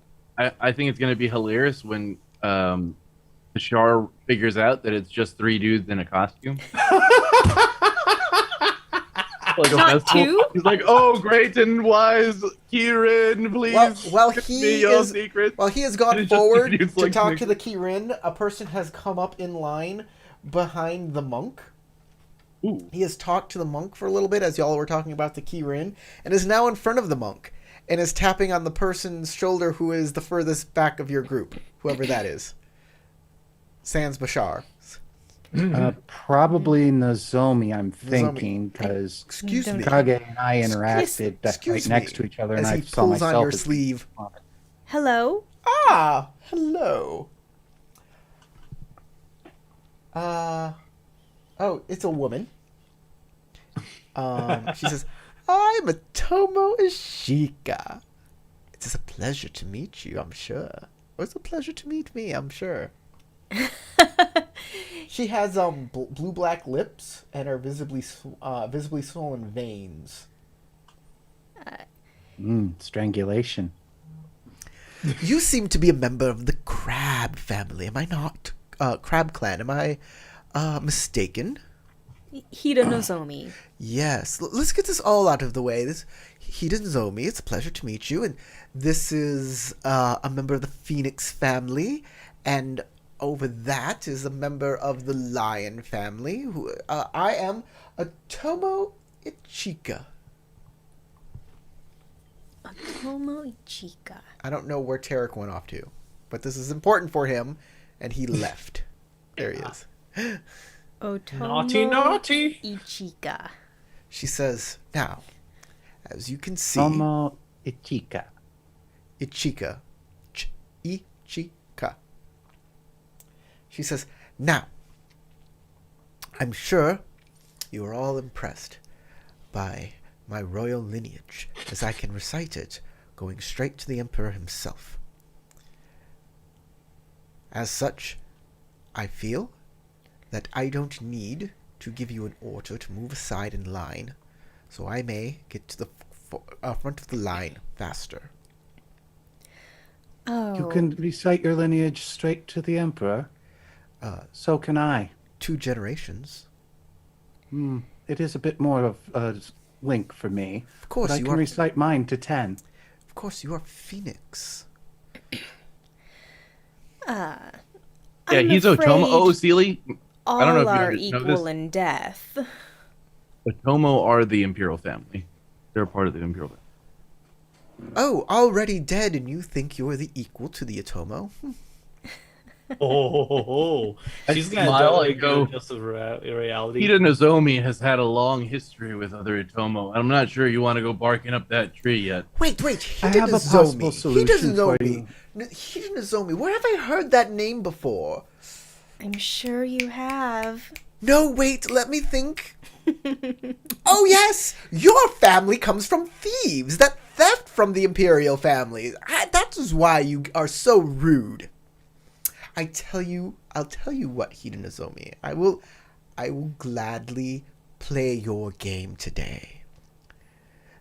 think it's going to be hilarious when Bashar figures out that it's just 3 dudes in a costume. Not 2? He's like, oh, great and wise Kirin, please. While he has gone forward to talk to the kirin, a person has come up in line behind the monk. Ooh. He has talked to the monk for a little bit as y'all were talking about the kirin, and is now in front of the monk and is tapping on the person's shoulder who is the furthest back of your group, whoever that is. Sans Bashar. Probably Nozomi, I'm thinking, because Excuse me. Kage and I interacted right next to each other, and as I he saw pulls myself on your as- sleeve. Hello? Ah, hello. Oh, it's a woman. She says, I'm Tomo Ishika. It is a pleasure to meet you, I'm sure. Or it's a pleasure to meet me, I'm sure. She has blue-black lips and are visibly swollen veins. Strangulation. You seem to be a member of the Crab family, am I not? Crab clan, am I mistaken? Hida Nozomi. Yes. Let's get this all out of the way. This Hida Nozomi, it's a pleasure to meet you. And this is a member of the Phoenix family. And over that is a member of the Lion family. Who I am Tomo Ichika. Tomo Ichika. I don't know where Tarek went off to, but this is important for him, and he left. There he is. Otomo Naughty. Ichika. She says, now, as you can see... Tomo Ichika. Ichika. Ichika. She says, now, I'm sure you are all impressed by my royal lineage, as I can recite it, going straight to the Emperor himself. As such, I feel that I don't need to give you an order to move aside in line, so I may get to the front of the line faster. Oh. You can recite your lineage straight to the Emperor. So can I. 2 generations. It is a bit more of a link for me. Of course, but I you can are. recite mine to 10. Of course, you are Phoenix. Yeah, I'm he's afraid Otomo. Oh, Sealy. all I don't know if you are know equal this. in death. Otomo are the Imperial family. They're part of the Imperial family. Oh, already dead, and you think you're the equal to the Otomo? She's I gonna smile, I totally go, go just of reality. Ida Nozomi has had a long history with other Otomo. I'm not sure you want to go barking up that tree yet. Wait, I have a possible solution for you. Hidenozomi, where have I heard that name before? I'm sure you have. No, wait, let me think. Oh, yes! Your family comes from thieves! That theft from the Imperial family! That is why you are so rude. I'll tell you what, Hidenozomi. I will gladly play your game today.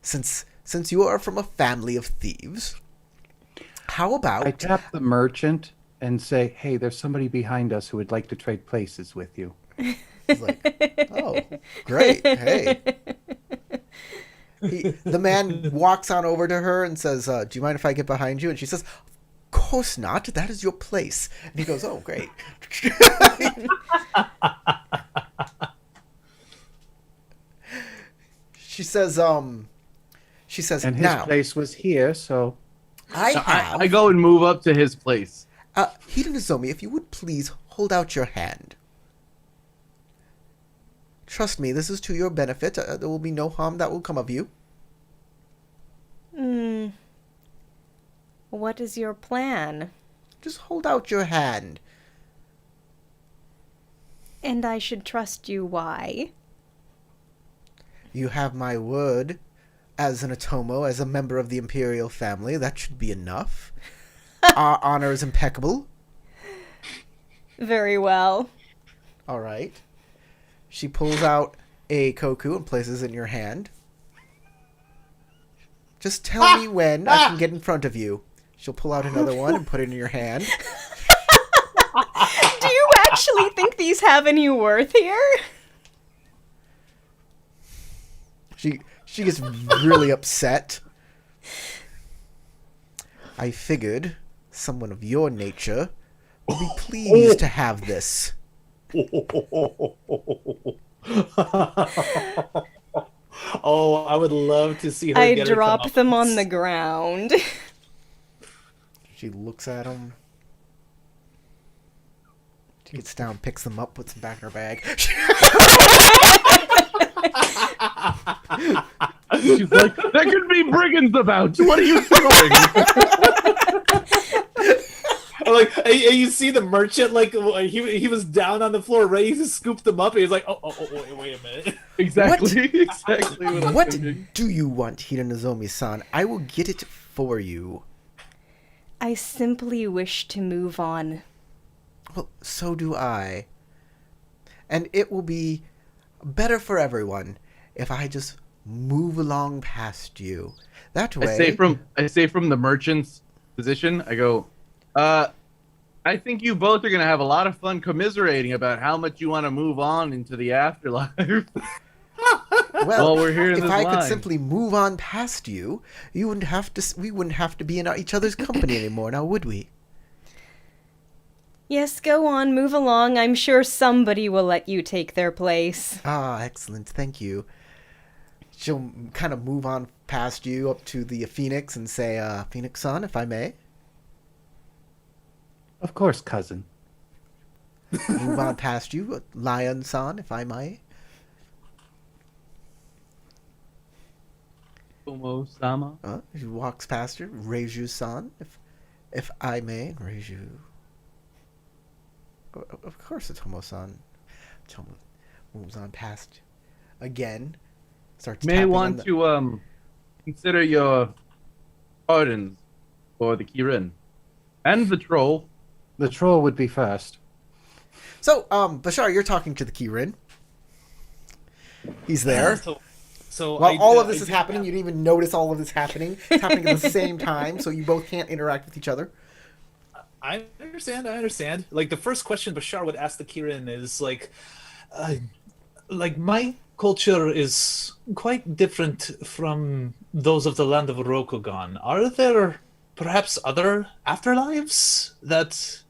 Since you are from a family of thieves, how about... I tap the merchant and say, hey, there's somebody behind us who would like to trade places with you. He's like, oh, great, hey. The man walks on over to her and says, do you mind if I get behind you? And she says, of course not, that is your place. And he goes, oh, great. She says, And his now, place was here, so I go and move up to his place. Hidenozomi, if you would please hold out your hand. Trust me, this is to your benefit. There will be no harm that will come of you. What is your plan? Just hold out your hand. And I should trust you, why? You have my word as an Otomo, as a member of the Imperial family. That should be enough. Our honor is impeccable. Very well. All right. She pulls out a koku and places it in your hand. Just tell me when I can get in front of you. She'll pull out another one and put it in your hand. Do you actually think these have any worth here? She gets really upset. I figured someone of your nature would be pleased to have this. Oh, I would love to see her. I get her drop them comeuppance. on the ground. She looks at them. She gets down, picks them up, puts them back in her bag. She's like, there could be brigands about. What are you doing? Like, and you see the merchant, like he was down on the floor, ready to scoop them up, and he's like, oh wait a minute. Exactly. Exactly what I'm What thinking. do you want, Hidenozomi-san? I will get it for you. I simply wish to move on. Well, so do I. And it will be better for everyone if I just move along past you. That way... I say from the merchant's position, I go, I think you both are going to have a lot of fun commiserating about how much you want to move on into the afterlife. Well, While we're here in if this I could line. simply move on past you, we wouldn't have to be in each other's company anymore, now would we? Yes, go on, move along. I'm sure somebody will let you take their place. Ah, excellent, thank you. She'll kind of move on past you up to the Phoenix and say, Phoenix-san, if I may. of course, cousin. Move on past you, Lion-san, if I may. Tomo-sama. She walks past her, Reiju-san, if I may, Reiju. Of course, it's Tomo-san. Tomo moves on past again. Starts May tapping want on the... to consider your pardons for the kirin and the troll. The troll would be first. So, Bashar, you're talking to the kirin. He's there. So While I, all of I this is do happening, have- you didn't even notice all of this happening. It's happening at the same time, so you both can't interact with each other. I understand. Like the first question Bashar would ask the Kirin is like my culture is quite different from those of the land of Rokugan. Are there perhaps other afterlives that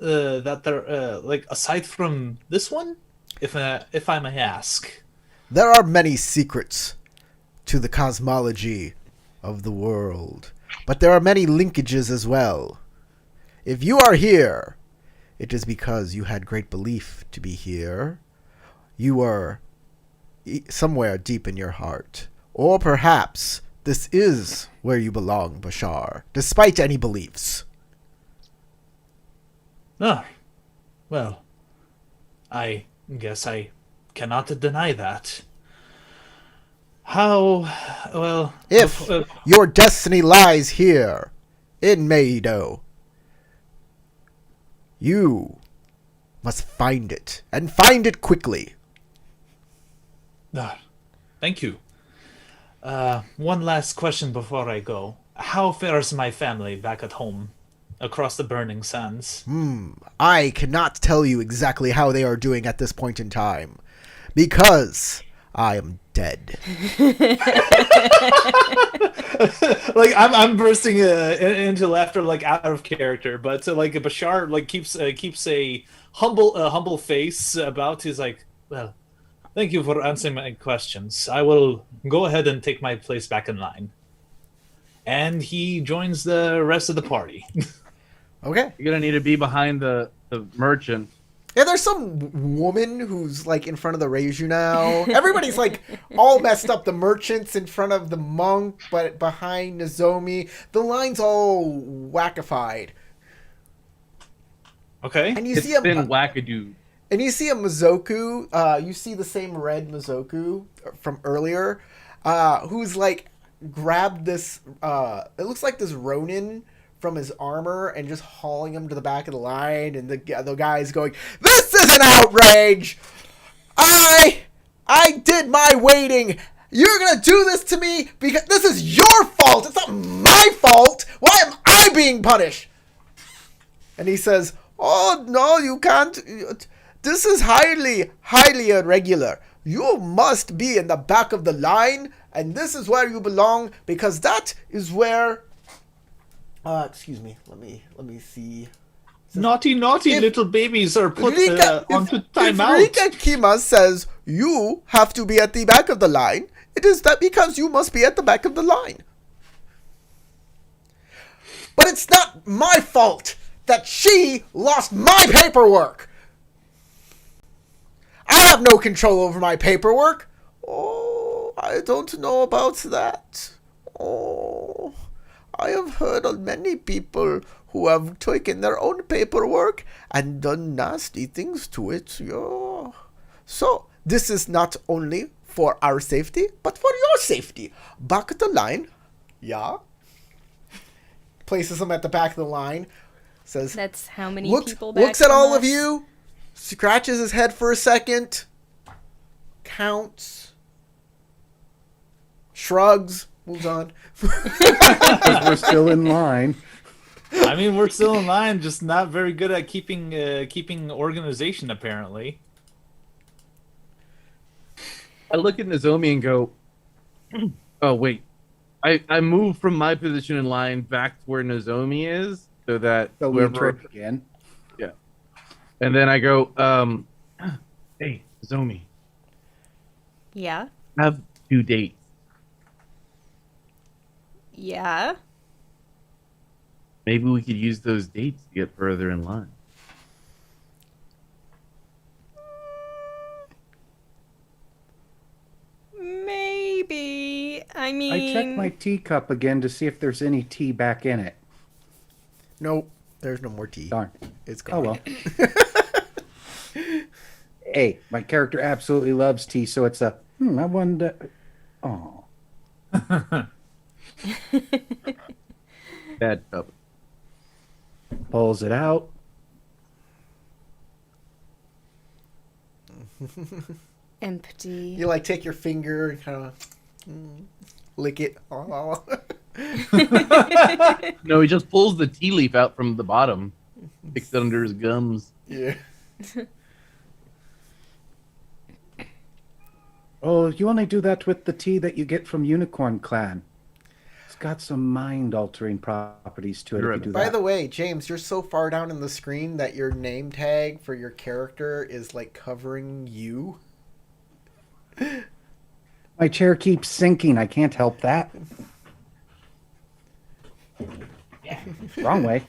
they're like aside from this one, if I may ask? There are many secrets to the cosmology of the world, but there are many linkages as well. If you are here, it is because you had great belief to be here. You were somewhere deep in your heart. Or perhaps this is where you belong, Bashar, despite any beliefs. Ah, well, I guess I cannot deny that. How, well, If your destiny lies here, in Meido, you must find it, and find it quickly. thank you. One last question before I go. How fares my family back at home, across the burning sands? I cannot tell you exactly how they are doing at this point in time, because I am dead. Like I'm bursting into laughter like out of character, but like Bashar like keeps a humble face about. He's like, well, thank you for answering my questions. I will go ahead and take my place back in line. And he joins the rest of the party. Okay. You're gonna need to be behind the merchant. Yeah, there's some woman who's like in front of the Reiju now. Everybody's like all messed up. The merchant's in front of the monk, but behind Nozomi. The line's all wackified. Okay. And you It's see a been wackadoo. And you see a Mizoku, you see the same red Mizoku from earlier, who's like grabbed this, it looks like this Ronin from his armor and just hauling him to the back of the line. And the guy's going, "This is an outrage! I did my waiting! You're gonna do this to me because this is your fault! It's not my fault! Why am I being punished?" And he says, "Oh, no, you can't. This is highly, highly irregular. You must be in the back of the line, and this is where you belong, because that is where..." Excuse me. Let me see. Naughty If little babies are put onto if timeout. Rika Kima says you have to be at the back of the line, it is that because you must be at the back of the line. But it's not my fault that she lost my paperwork. I have no control over my paperwork. Oh, I don't know about that. Oh, I have heard of many people who have taken their own paperwork and done nasty things to it. Yeah. So, this is not only for our safety, but for your safety. Back at the line. Yeah. Places him at the back of the line. Says, That's how many looks people back at from all of us? you, scratches his head for a second, counts, shrugs, moves on. Because we're still in line. I mean, we're still in line, just not very good at keeping organization, apparently. I look at Nozomi and go, "Oh wait, I move from my position in line back to where Nozomi is, so that So we trip again. yeah." And then I go, "Hey, Nozomi, Yeah. I have 2 dates. Yeah. Maybe we could use those dates to get further in line." Maybe. I mean, I checked my teacup again to see if there's any tea back in it. Nope, there's no more tea. Darn. It's Oh gone. well. Hey, my character absolutely loves tea, so it's a I wonder. Oh, Bad cup. pulls it out. Empty. You like take your finger and kind of lick it. No, he just pulls the tea leaf out from the bottom, sticks it under his gums. Yeah. Oh, you only do that with the tea that you get from Unicorn Clan. It's got some mind-altering properties to it if you do By that. the way, James, you're so far down in the screen that your name tag for your character is like covering you. My chair keeps sinking. I can't help that. Wrong way.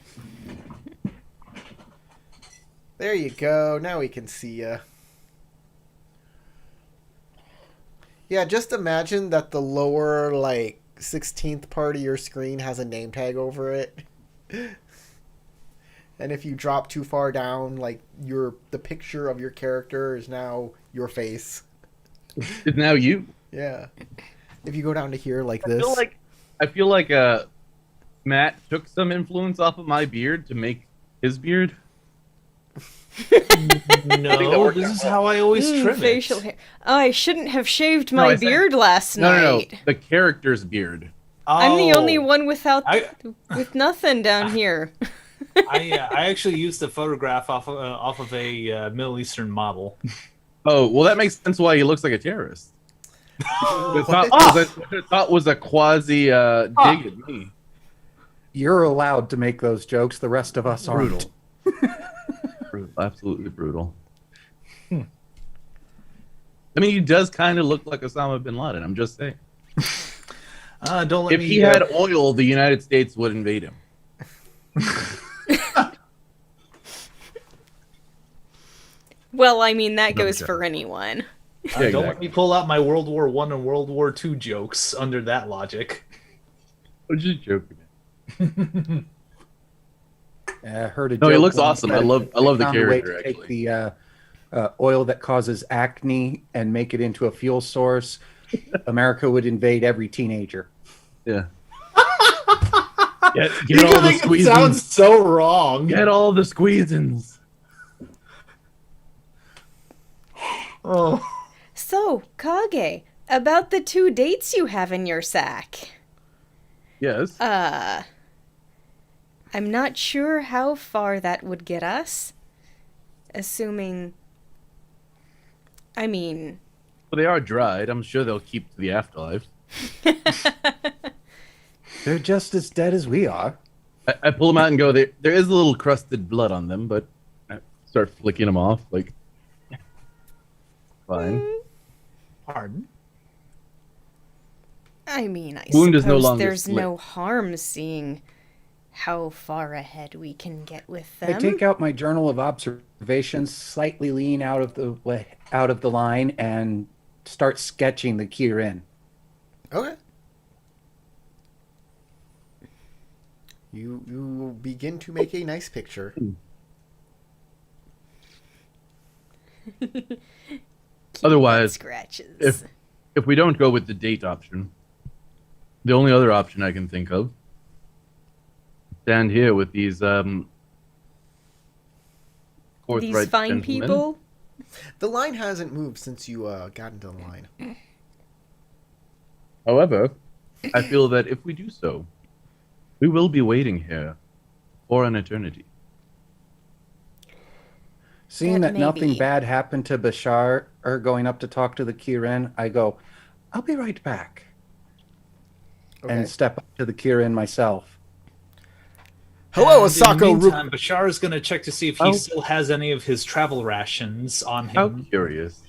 There you go. Now we can see you. Yeah, just imagine that the lower, like, 16th part of your screen has a name tag over it. And if you drop too far down, like, the picture of your character is now your face. It's now you. Yeah. If you go down to here like this. I feel like Matt took some influence off of my beard to make his beard. No, this is how I always trim facial it. hair. Oh, I shouldn't have shaved No, my I said- beard last No, night. the character's beard. I'm the only Oh, one with nothing Ah. down here. I actually used a photograph off of a Middle Eastern model. Oh, well, that makes sense why he looks like a terrorist. The thought was a quasi dig at me. You're allowed to make those jokes. The rest of us aren't. Brutal, absolutely brutal. I mean, he does kind of look like Osama bin Laden. I'm just saying. Don't let If me. he had oil, the United States would invade him. Well, I mean, that No goes joke. for anyone. Yeah, Don't let exactly. me pull out my World War I and World War II jokes under that logic. I'm just joking. I heard a No, he joke looks once awesome. that I love the found a way character, to take actually. the oil that causes acne and make it into a fuel source. America would invade every teenager. Yeah. Get You all the make it squeezins. sound so wrong. Get all the squeezins. Oh. So, Kage, about the 2 dates you have in your sack. Yes. I'm not sure how far that would get us. Assuming... I mean... Well, they are dried. I'm sure they'll keep to the afterlife. They're just as dead as we are. I pull them out and go, there is a little crusted blood on them, but I start flicking them off. Like, fine. Pardon? I mean, I Wound is suppose no longer there's slit. no harm seeing how far ahead we can get with them. I take out my journal of observations, slightly lean out of the line, and start sketching the kirin. Okay. You begin to make a nice picture. Otherwise, Scratches. if we don't go with the date option, the only other option I can think of, stand here with these forthright These fine gentlemen. people. The line hasn't moved since you got into the line. However, I feel that if we do so, we will be waiting here for an eternity. Seeing That that may nothing be. bad happened to Bashar or going up to talk to the kirin, I go, I'll be right back. Okay. And step up to the kirin myself. Hello, And Asako. In the meantime, Bashar is going to check to see if he Oh. still has any of his travel rations on How him. curious.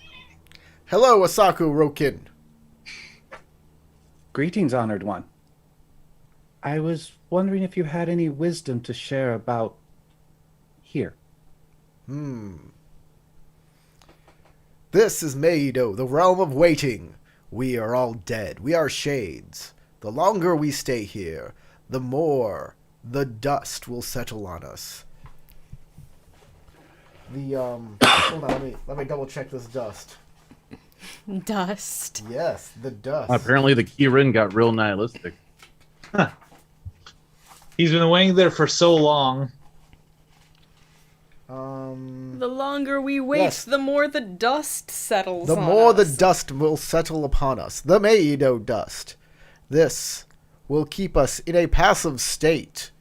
Hello, Asako Rokin. Greetings, honored one. I was wondering if you had any wisdom to share about here. This is Meido, the realm of waiting. We are all dead. We are shades. The longer we stay here, the more the dust will settle on us. Hold on, let me double check this dust. Dust. Yes, the dust. Apparently the Kirin got real nihilistic. He's been waiting there for so long. The longer we wait, Yes. the more the dust settles The on more the us. dust will settle upon us. The Maido dust. This will keep us in a passive state.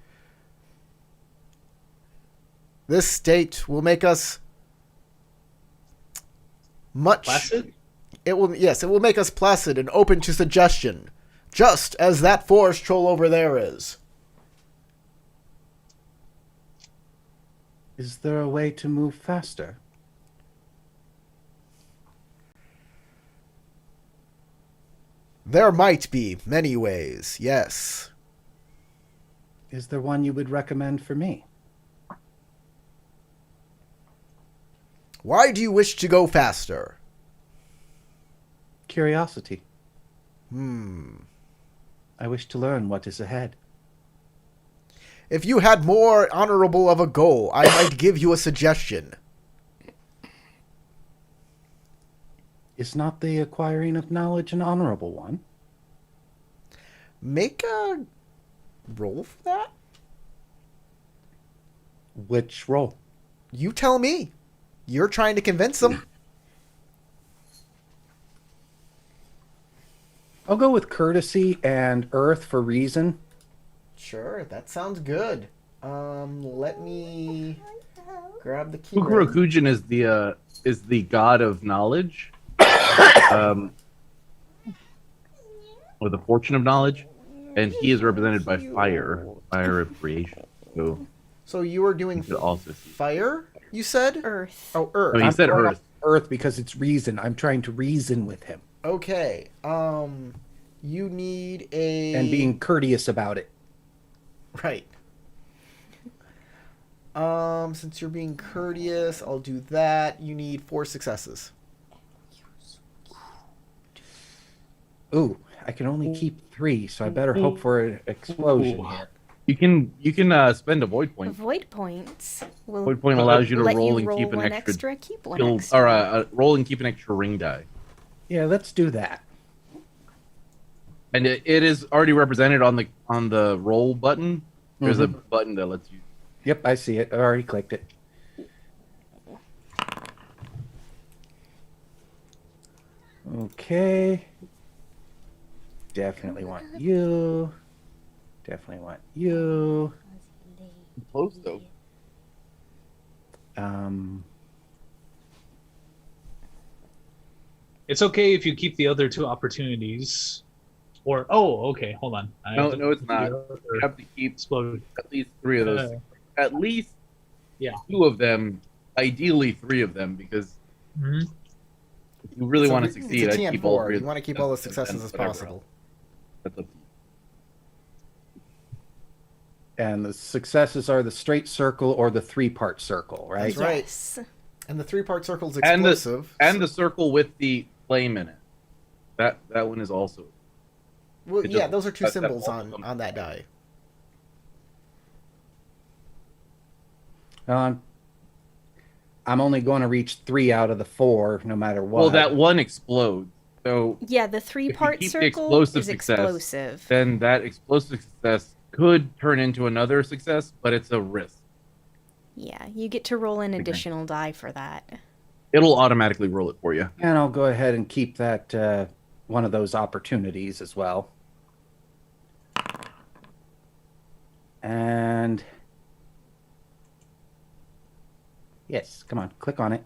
This state will make us much... Placid? It will make us placid and open to suggestion. Just as that forest troll over there is. Is there a way to move faster? There might be many ways, yes. Is there one you would recommend for me? Why do you wish to go faster? Curiosity. Hmm. I wish to learn what is ahead. If you had more honorable of a goal, I might give you a suggestion. Is not the acquiring of knowledge an honorable one? Make a roll for that? Which role? You tell me. You're trying to convince them. I'll go with courtesy and earth for reason. Sure, that sounds good. Let me grab the key. Kukurokujin is the god of knowledge, or the fortune of knowledge, and he is represented by fire of creation. So you were doing you could also see. fire, you said? Earth. Oh, Earth. Oh, he said going earth. off Earth because it's reason. I'm trying to reason with him. Okay. You need a... And being courteous about it. Right. Since you're being courteous, I'll do that. You need 4 successes. Ooh, I can only keep 3, so I better hope for an explosion here. You can spend a void point. Void points will Void point allows you to let roll you and keep an one extra, keep one skill, extra. or roll and keep an extra ring die. Yeah, let's do that. And it is already represented on the roll button. There's a button that lets you. Yep, I see it. I already clicked it. Okay. Definitely want you. Definitely want you. Close though. It's okay if you keep the other 2 opportunities. Or okay, hold on. No, it's not. You have to keep Explode. at least 3 of those. At least 2 of them. Ideally 3 of them, because Mhm. if you really So want to it's a succeed, I'd keep all TM4. 3. You want to keep all the successes as whatever possible. else. That's up to you. And the successes are the straight circle or the 3-part circle, right? That's right. Yes. And the 3-part circle is And explosive. the circle with the flame in it. That one is also. Well, it yeah, just- those are 2 that symbols also on comes- that die. I'm only going to reach 3 out of the 4, no matter what. Well, that one explodes. So Yeah, the 3-part keep the circle explosive is success, explosive. then that explosive success could turn into another success, but it's a risk. Yeah, you get to roll an additional die for that. It'll automatically roll it for you. And I'll go ahead and keep that one of those opportunities as well. And yes, come on, click on it.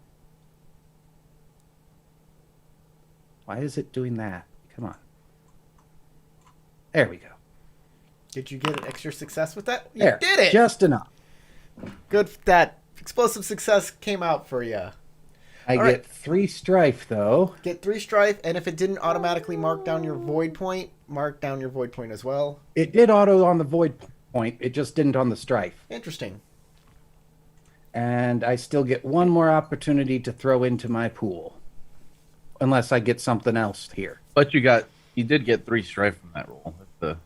Why is it doing that? Come on. There we go. Did you get an extra success with that? You There, did it! just enough. Good. That explosive success came out for you. I All get right. 3 strife though. Get 3 strife, and if it didn't automatically mark down your void point, mark down your void point as well. It did auto on the void point. It just didn't on the strife. Interesting. And I still get 1 more opportunity to throw into my pool. Unless I get something else here. But you did get 3 strife from that roll. That's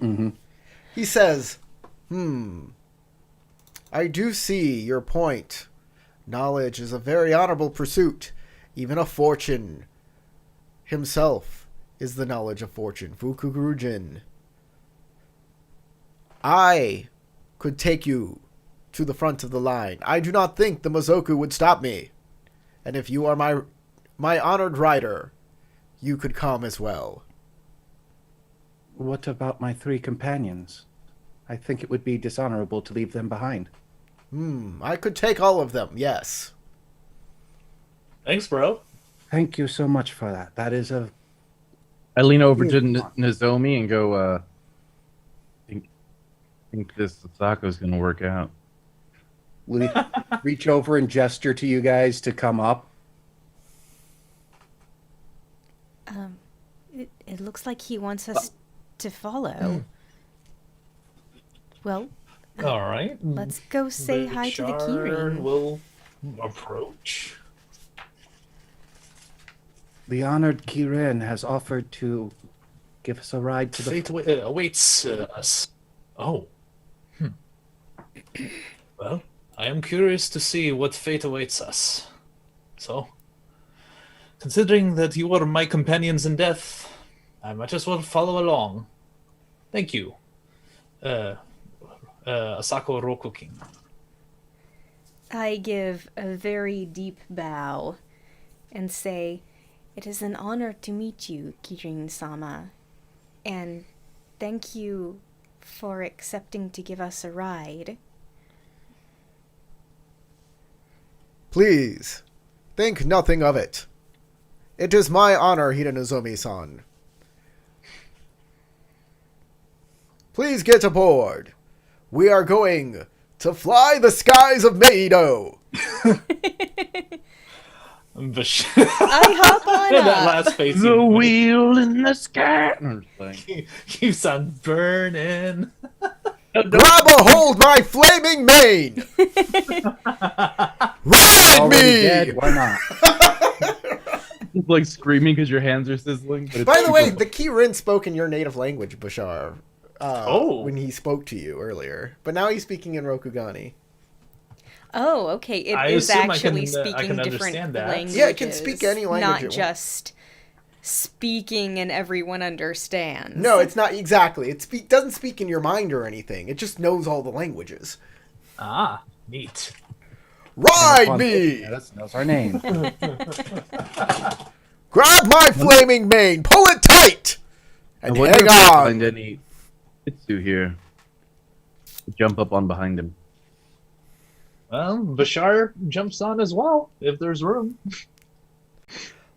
the He says, I do see your point. Knowledge is a very honorable pursuit. Even a fortune himself is the knowledge of fortune. Fukugurujin. I could take you to the front of the line. I do not think the Mazoku would stop me. And if you are my honored rider, you could come as well. What about my 3 companions? I think it would be dishonorable to leave them behind. I could take all of them, yes. Thanks, bro. Thank you so much for that. That is a... I lean over to Nozomi and go, think this Sako's gonna work out. reach over and gesture to you guys to come up. It looks like he wants us to follow. Well, All right. let's go say hi to the kirin. Will approach. The honored Kirin has offered to give us a ride to the... Fate awaits us. Oh. Well, I am curious to see what fate awaits us. So, considering that you are my companions in death, I might as well follow along. Thank you, Asako Rokukin. I give a very deep bow and say, "It is an honor to meet you, Kirin-sama, and thank you for accepting to give us a ride." Please, think nothing of it. It is my honor, Hidenozomi-san. Please get aboard. We are going to fly the skies of Meido. I hop on That up. last face The wheel in the sky. No, I'm just playing. keeps on burning. Grab a hold my flaming mane. Ride Already me. dead, why not? It's like screaming because your hands are sizzling. But it's By the way, the Kirin spoke in your native language, Bashar. Oh. When he spoke to you earlier, but now he's speaking in Rokugani. Oh, okay. It I is assume I actually can speaking different understand that. languages. Yeah, it can speak any language it Not just speaking and everyone understands. No, it's not exactly. It doesn't speak in your mind or anything. It just knows all the languages. Ah, neat. Ride me! Yeah, that's our name. Grab my flaming mane, pull it tight, I and wonder hang if I on. find any Itsu here. Jump up on behind him. Well, Bashar jumps on as well, if there's room.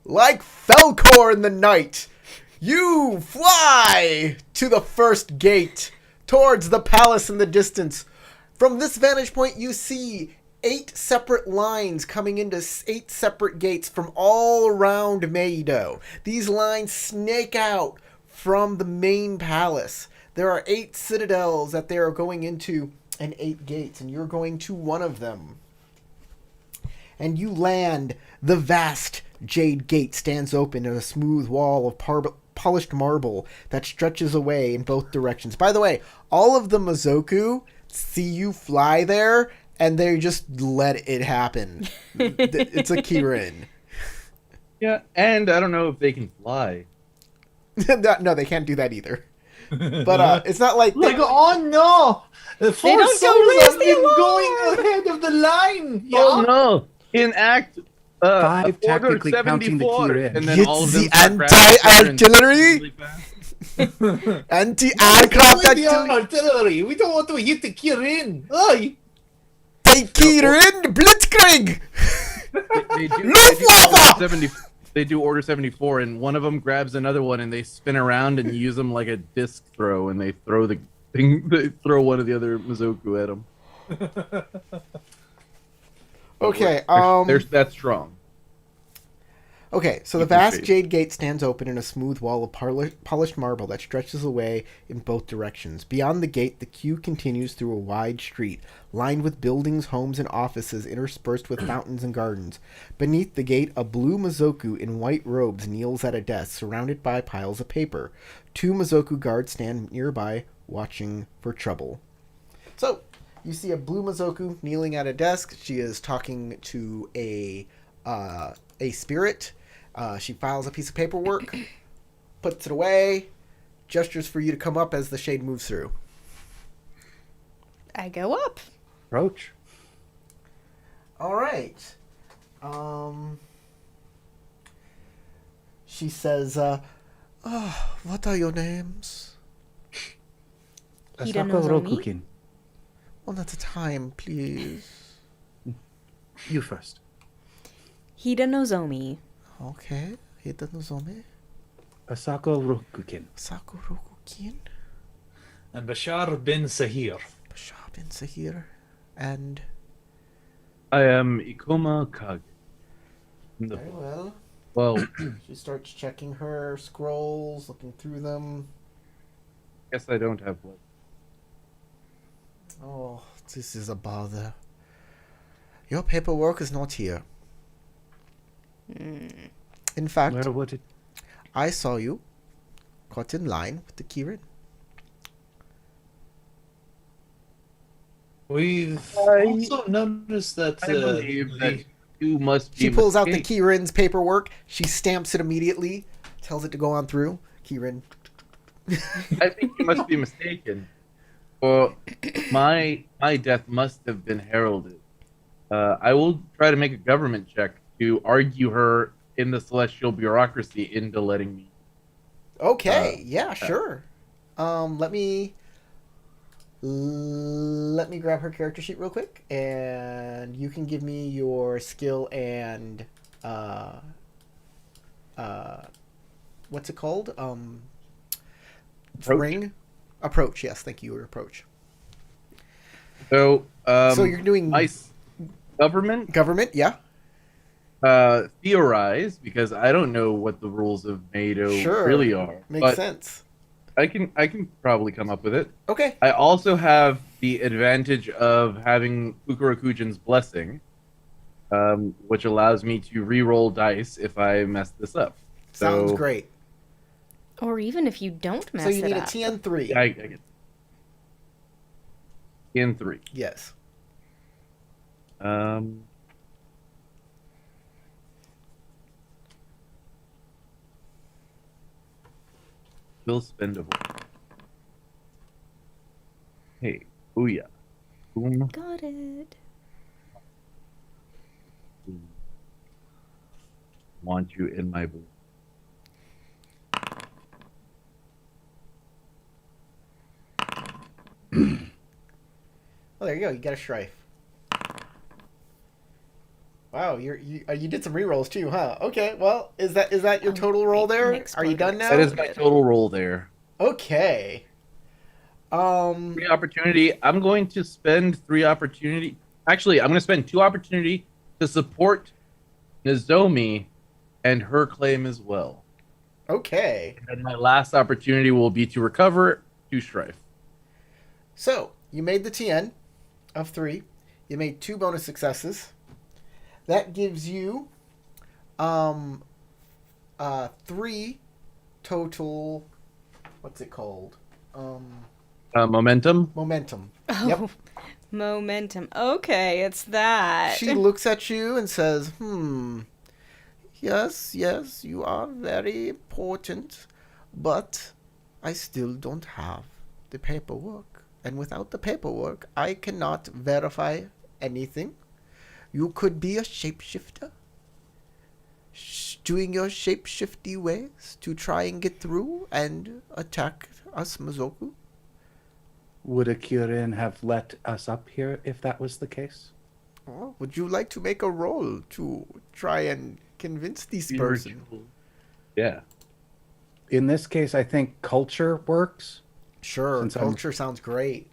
Like Felkor in the night, you fly to the first gate, towards the palace in the distance. From this vantage point, you see 8 separate lines coming into 8 separate gates from all around Meido. These lines snake out from the main palace. There are 8 citadels that they are going into and 8 gates, and you're going to one of them. And you land. The vast jade gate stands open in a smooth wall of polished marble that stretches away in both directions. By the way, all of the Mazoku see you fly there, and they just let it happen. It's a Kirin. Yeah, and I don't know if they can fly. No, they can't do that either. But it's not like... oh no! The four don't go souls raise have the been alarm! going ahead of the line! Yeah? Oh no! In Act 5, order technically counting the 74, Kirin. and then It's all of them the start grabbing anti-artillery? really fast. Anti-aircraft With the artillery! artillery! We don't want to hit the Kirin! Oi! Take Kirin! Blitzkrieg! They do order 74, and one of them grabs another one, and they spin around and use them like a disc throw, and they throw the thing. They throw one of the other Mizoku at them. Okay, They're that strong. Okay, so the Keep your vast faith. jade gate stands open in a smooth wall of polished marble that stretches away in both directions. Beyond the gate, the queue continues through a wide street, lined with buildings, homes, and offices interspersed with fountains and gardens. Beneath the gate, a blue Mazoku in white robes kneels at a desk, surrounded by piles of paper. 2 Mazoku guards stand nearby, watching for trouble. So, you see a blue Mazoku kneeling at a desk. She is talking to a spirit. She files a piece of paperwork, puts it away, gestures for you to come up as the shade moves through. I go up. Approach. All right. She says, what are your names? Hida Asako Nozomi? Rokukin. One at a time, please. You first. Hida Nozomi. Okay. Hida Nozomi. Asako Rokukin. Sakuroku-kin. And Bashar bin Sahir. Bashar bin Sahir. And... I am Ikoma Kage. Very well. Well, She starts checking her scrolls, looking through them. guess I don't have blood. Oh, this is a bother. Your paperwork is not here. In fact, Where would it? I saw you caught in line with the kirin. We've also noticed that I believe that you must be She pulls out the mistaken. kirin's paperwork. She stamps it immediately, tells it to go on through. Kirin. I think you must be mistaken. For my death must have been heralded. I will try to make a government check to argue her in the celestial bureaucracy into letting me. Okay, yeah, sure. Let me grab her character sheet real quick, and you can give me your skill and what's it called? Approach. Ring approach. Yes, thank you. Your approach. So, So you're doing my government government, yeah? theorize, because I don't know what the rules of NATO Sure. really are. Makes but sense. I can probably come up with it. Okay. I also have the advantage of having Fukurakujin's blessing, which allows me to re-roll dice if I mess this up. Sounds So, great. Or even if you don't mess So you it need a up. TN3. I get in 3. Yes. Will spendable. Hey, booyah. Boom. Got it. Want you in my boot. Oh, there you go. You got a strife. Wow, you did some rerolls too, huh? Okay, well, is that your total roll there? Next Are you done now? That is my total roll there. Okay. 3 opportunity. I'm going to spend 3 opportunity. Actually, I'm going to spend 2 opportunity to support Nozomi and her claim as well. Okay. And my last opportunity will be to recover 2 strife. So you made the TN of 3. You made 2 bonus successes. That gives you 3 total. What's it called? Momentum. Momentum. Oh, Yep. momentum. Okay, it's that. She looks at you and says, yes, you are very important, but I still don't have the paperwork. And without the paperwork, I cannot verify anything. You could be a shapeshifter, doing your shapeshifty ways to try and get through and attack us, Mazoku. Would a kirin have let us up here if that was the case? Oh, would you like to make a roll to try and convince this person? Yeah. In this case, I think culture works. Sure, Since I'm- culture sounds great.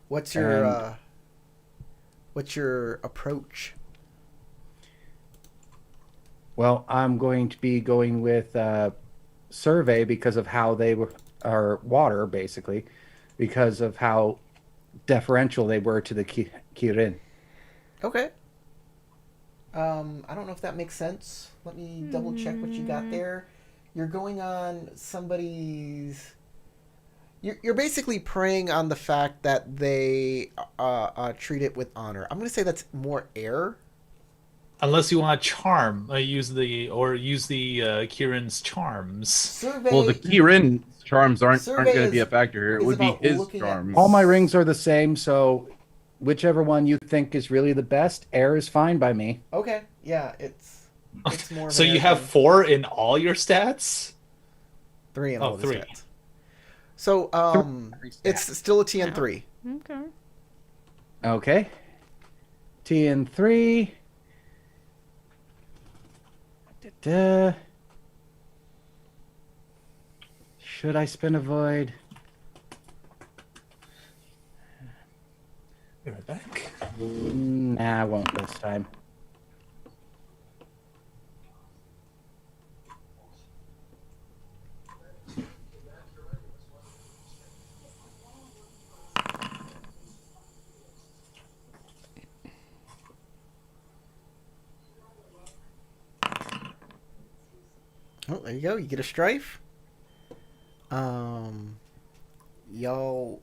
What's your approach? Well, I'm going to be going with survey because of how they were, or water basically, because of how deferential they were to the kirin. Okay. I don't know if that makes sense. Let me double check what you got there. You're going on somebody's. You're basically preying on the fact that they treat it with honor. I'm going to say that's more air. Unless you want to charm, use the Kirin's charms. Survey. Well, the kirin charms aren't Survey going to be a is- factor here. It is would be about his looking at- charms. All my rings are the same, so whichever one you think is really the best, air is fine by me. Okay, yeah, it's more. So you have American. 4 in all your stats? 3 in Oh, all the 3. stats. So it's still a TN3. Okay. Okay. TN3. Da-da. Should I spin a void? Be right back. Nah, I won't this time. Oh, there you go. You get a strife. Y'all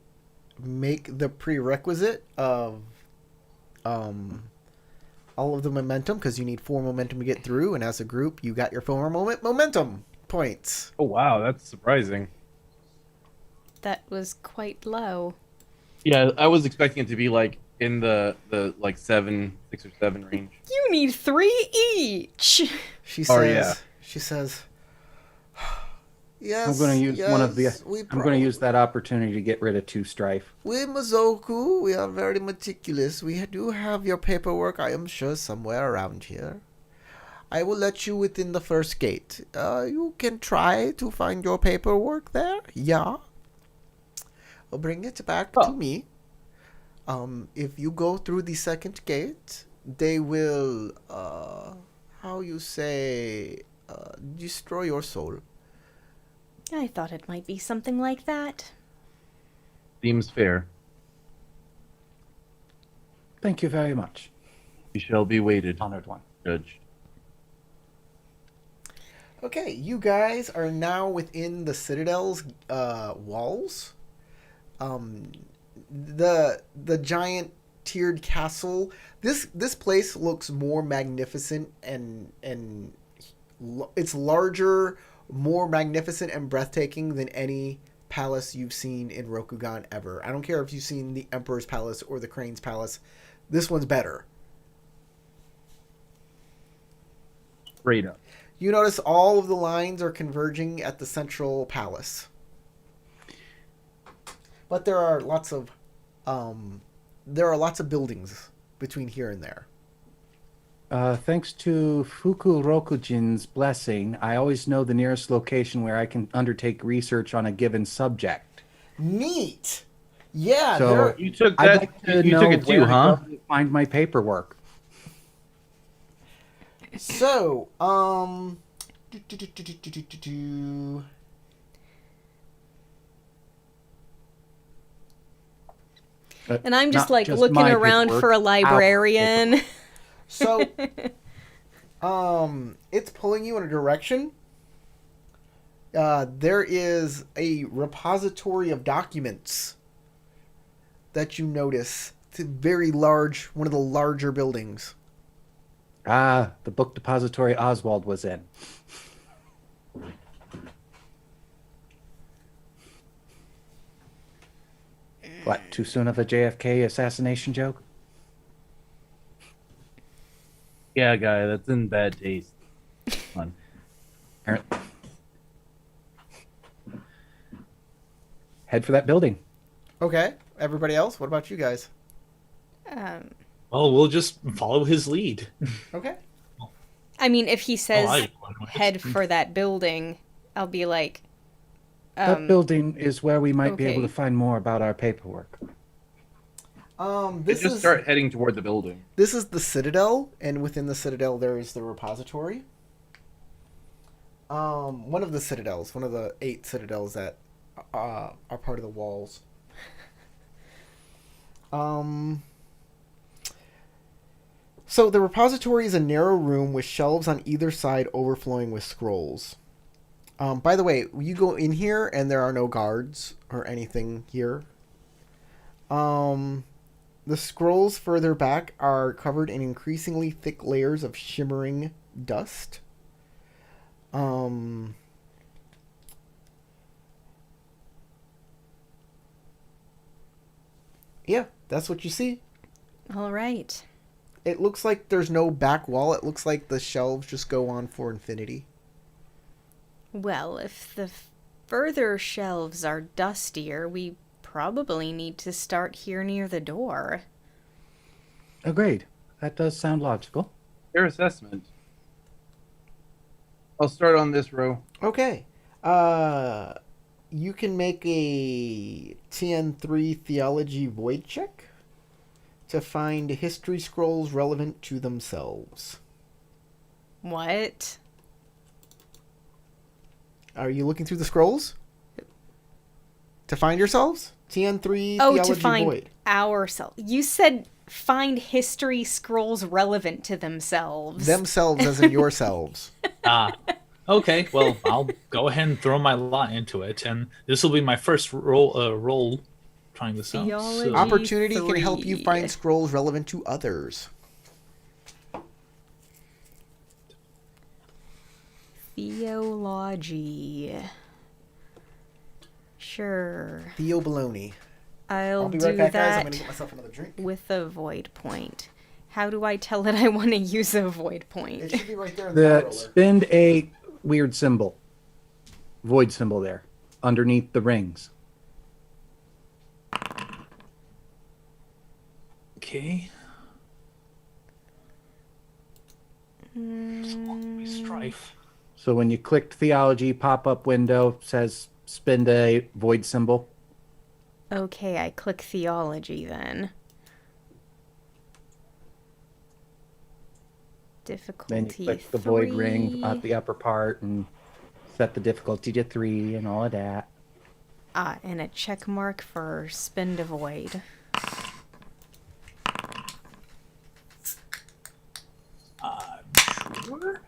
make the prerequisite of all of the momentum because you need 4 momentum to get through, and as a group, you got your 4 momentum points. Oh wow, that's surprising. That was quite low. Yeah, I was expecting it to be like in the like 6 or 7 range. You need 3 each. She Oh, says. yeah. She says. Yes. I'm going to use one of the. yes, I'm going to use that opportunity to get rid of 2 strife. With Mazoku, we are very meticulous. We do have your paperwork, I am sure, somewhere around here. I will let you within the first gate. You can try to find your paperwork there. Yeah. I'll bring it back to me. If you go through the second gate, they will, how you say, destroy your soul. I thought it might be something like that. Seems fair. Thank you very much. You shall be waited, Honored one. Judge. Okay, you guys are now within the Citadel's walls. The giant tiered castle. This place looks more magnificent and it's larger, more magnificent and breathtaking than any palace you've seen in Rokugan ever. I don't care if you've seen the Emperor's Palace or the Crane's Palace. This one's better. Straight up. You notice all of the lines are converging at the central palace. But there are lots of buildings between here and there. Thanks to Fuku Rokujin's blessing, I always know the nearest location where I can undertake research on a given subject. Neat. Yeah, So there. You took I'd that. like to You know took it where too, to huh? go to find my paperwork. So, And I'm just Not like just looking my around paperwork, for a our librarian. So, it's pulling you in a direction. There is a repository of documents that you notice. It's a very large, one of the larger buildings. Ah, the book depository Oswald was in. What, too soon of a JFK assassination joke? Yeah, guy, that's in bad taste. Come on. Head for that building. Okay. Everybody else, what about you guys? Well, we'll just follow his lead. Okay. I mean, if he says I- head for that building, I'll be like, That building is where we might be able okay. to find more about our paperwork. This Just is start heading toward the building. this is the Citadel, and within the Citadel there is the repository. One of the citadels, one of the 8 citadels that are part of the walls. So the repository is a narrow room with shelves on either side overflowing with scrolls. By the way, you go in here and there are no guards or anything here. The scrolls further back are covered in increasingly thick layers of shimmering dust. Yeah, that's what you see. All right. It looks like there's no back wall. It looks like the shelves just go on for infinity. Well, if the further shelves are dustier, we probably need to start here near the door. Agreed. That does sound logical. Fair assessment. I'll start on this row. Okay. You can make a TN3 theology void check to find history scrolls relevant to themselves. What? Are you looking through the scrolls to find yourselves? TN3 Oh, theology to find void. ourselves. You said find history scrolls relevant to themselves. Themselves as in yourselves. Ah, okay. Well, I'll go ahead and throw my lot into it, and this will be my first roll trying this out. Theology. So, Opportunity can help you 3. find scrolls relevant to others. Theology. Sure. Theo Baloney. I'll be do right back, guys. I'm that going to get myself another drink. with a void point. How do I tell it I want to use a void point? It should be right there in the die roller. Spend a weird symbol, void symbol there, underneath the rings. okay. Strife. So when you click theology, pop-up window says spend a void symbol. Okay, I click theology then. Difficulty Then you click the 3. void ring at the upper part and set the difficulty to 3 and all of that. Ah, and a check mark for spend a void. Sure.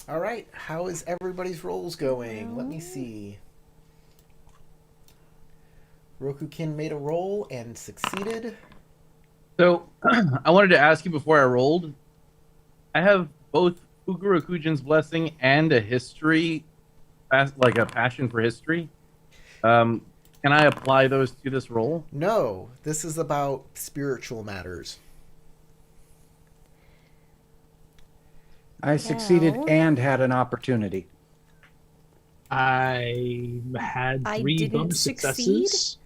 All right. How is everybody's rolls going? Let me see. Rokukin made a roll and succeeded. So I wanted to ask you before I rolled. I have both Fuguru Kujin's blessing and a history, like a passion for history. Can I apply those to this roll? No, this is about spiritual matters. I succeeded Well- and had an opportunity. I had I 3 didn't bonus succeed? successes.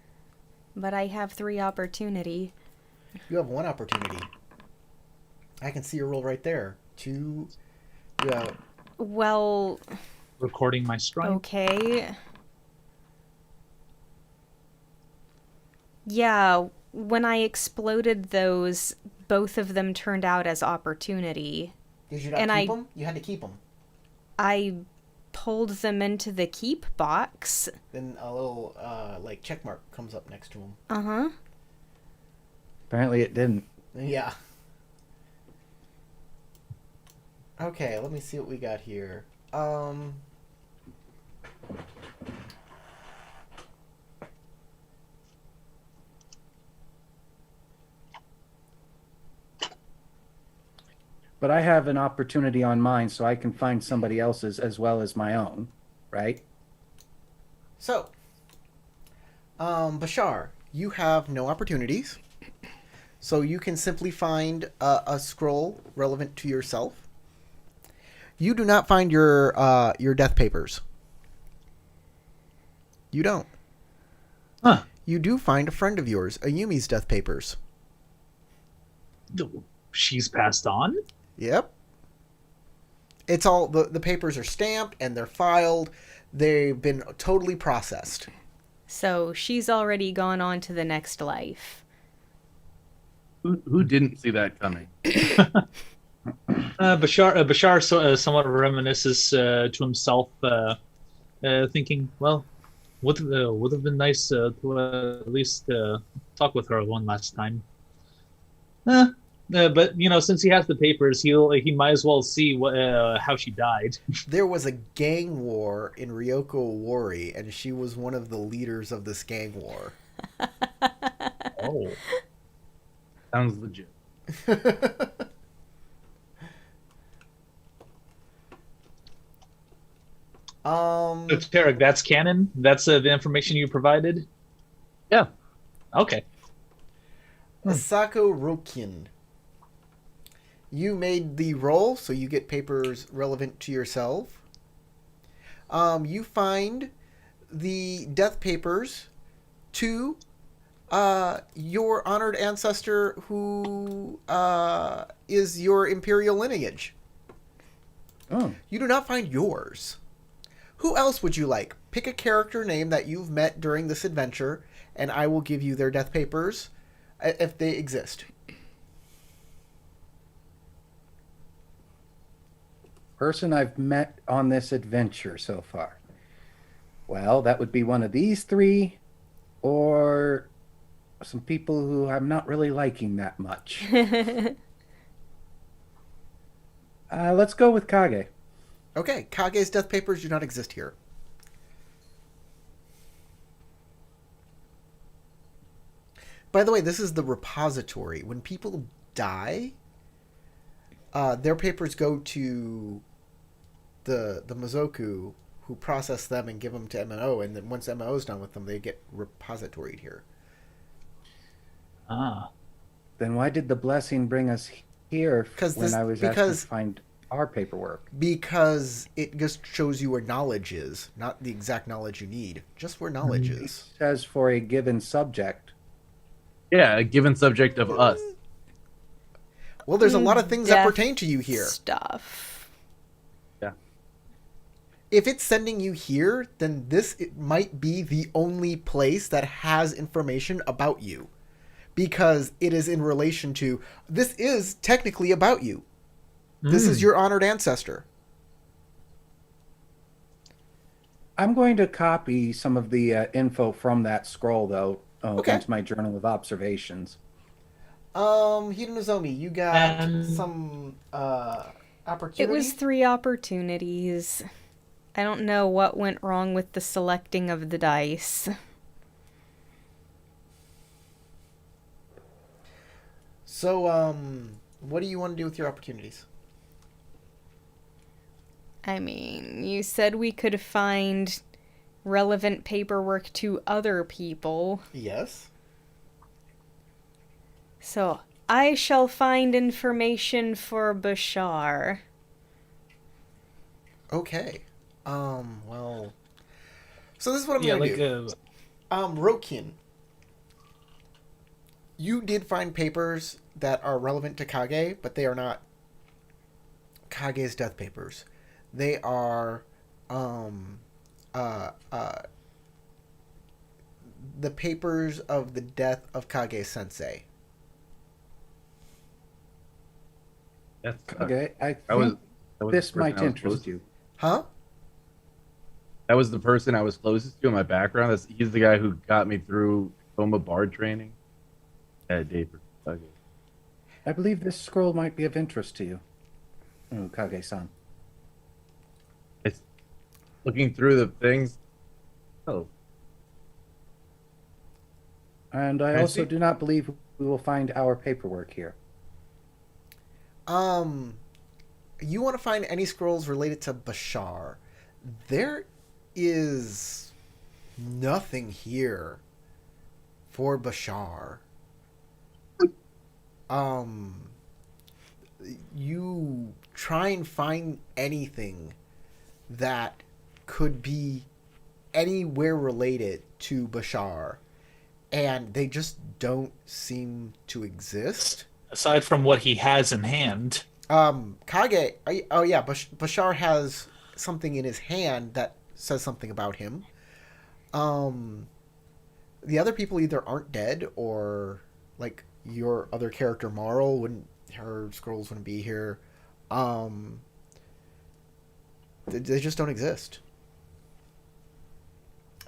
But I have 3 opportunity. You have 1 opportunity. I can see your roll right there. 2. You have, Well, Recording my strife. okay. Yeah, when I exploded those, both of them turned out as opportunity. did you not And keep I- them? You had to keep them. I pulled them into the keep box. Then a little like check mark comes up next to them. Uh-huh. Apparently it didn't. Yeah. Okay, let me see what we got here. But I have an opportunity on mine, so I can find somebody else's as well as my own, right? So, Bashar, you have no opportunities. So you can simply find a scroll relevant to yourself. You do not find your death papers. You don't. Huh. You do find a friend of yours, Ayumi's death papers. She's passed on? Yep. It's all the papers are stamped and they're filed. They've been totally processed. So she's already gone on to the next life. Who didn't see that coming? Bashar somewhat reminisces to himself, thinking, well, would have been nice to at least talk with her one last time. But since he has the papers, he might as well see how she died. There was a gang war in Ryoko Wari, and she was one of the leaders of this gang war. Oh, Sounds legit. Um, So, Tarek, that's canon? That's the information you provided? Yeah. Okay. Asako Rokin. You made the roll, so you get papers relevant to yourself. You find the death papers to your honored ancestor who is your imperial lineage. Oh, You do not find yours. Who else would you like? Pick a character name that you've met during this adventure, and I will give you their death papers if they exist. person I've met on this adventure so far. Well, that would be one of these three, or some people who I'm not really liking that much. Let's go with Kage. Okay, Kage's death papers do not exist here. By the way, this is the repository. When people die, their papers go to the Mazoku, who process them and give them to MMO, and then once MMO is done with them, they get repositoried here. Ah. Then why did the blessing bring us here when I was asked to find our paperwork? Because it just shows you where knowledge is, not the exact knowledge you need, just where knowledge It is. says for a given subject. Yeah, a given subject of us. Well, there's a lot of things that Death pertain to you here. Stuff. If it's sending you here, then it might be the only place that has information about you. Because it is in relation to, this is technically about you. This is your honored ancestor. I'm going to copy some of the info from that scroll, though, Okay. into my journal of observations. Hidenozomi, you got some It opportunity? was 3 opportunities. I don't know what went wrong with the selecting of the dice. So, what do you want to do with your opportunities? I mean, you said we could find relevant paperwork to other people. Yes. So, I shall find information for Bashar. Okay. Well. So this is what I'm Yeah, gonna like, do. Rokin. You did find papers that are relevant to Kage, but they are not Kage's death papers. They are, the papers of the death of Kage Sensei. That's Okay, I that was think the this person might I was interest closest- you. Huh? That was the person I was closest to in my background. He's the guy who got me through Coma Bard training. Dave. Okay. I believe this scroll might be of interest to you, Kage-san. It's looking through the things. Oh, And I I also see. do not believe we will find our paperwork here. You want to find any scrolls related to Bashar? There is nothing here for Bashar. You try and find anything that could be anywhere related to Bashar, and they just don't seem to exist. aside from what he has in hand. Kage. Oh yeah, Bashar has something in his hand that says something about him. The other people either aren't dead or like your other character Marl wouldn't. Her scrolls wouldn't be here. They just don't exist.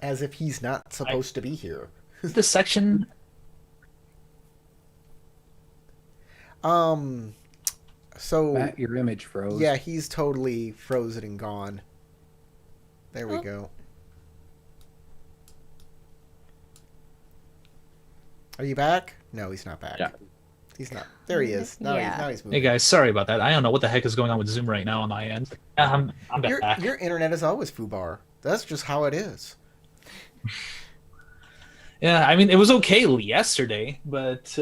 As if he's not supposed to be here. This section, So Matt, your image froze. yeah, he's totally frozen and gone. There we go. Are you back? No, he's not back. Yeah. He's not. There he is. Now, Yeah. now he's hey moving. guys, sorry about that. I don't know what the heck is going on with Zoom right now on my end. I'm back. Your internet is always foobar. That's just how it is. Yeah, I mean, it was okay yesterday, but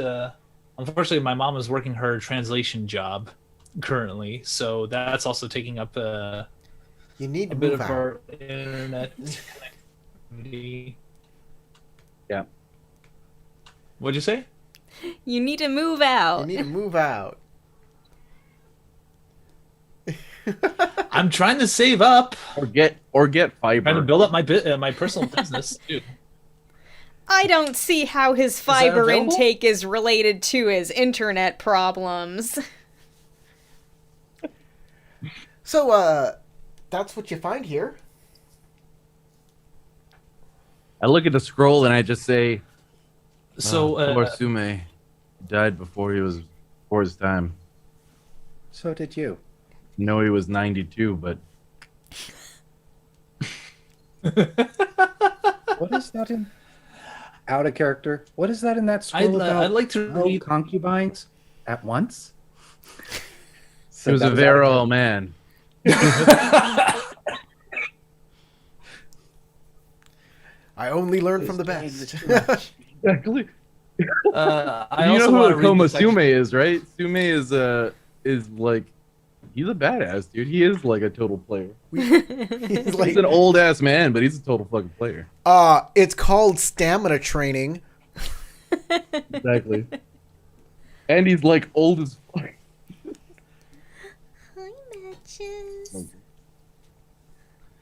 unfortunately, my mom is working her translation job currently, so that's also taking up You need to a bit move of out. our internet connectivity. Yeah. What'd you say? You need to move You out. need to move out. I'm trying to save up, Or get fiber. trying to build up my personal business, dude. I don't see how his that fiber available? intake is related to his internet problems. So, that's what you find here. I look at the scroll and I just say, So, poor Sume died before his time. So did you. No, he was 92, but What is that in? Out of character. What is that in that scroll about? I'd like to 12 read. concubines at once. he was a very old man. I only learn from the best. Exactly. I You also know want who to read Akoma the section- Sume is, right? Sume is like, he's a badass, dude. He is like a total player. He's like, He's an old ass man, but he's a total fucking player. it's called stamina training. Exactly. And he's like old as fuck. Hi, matches.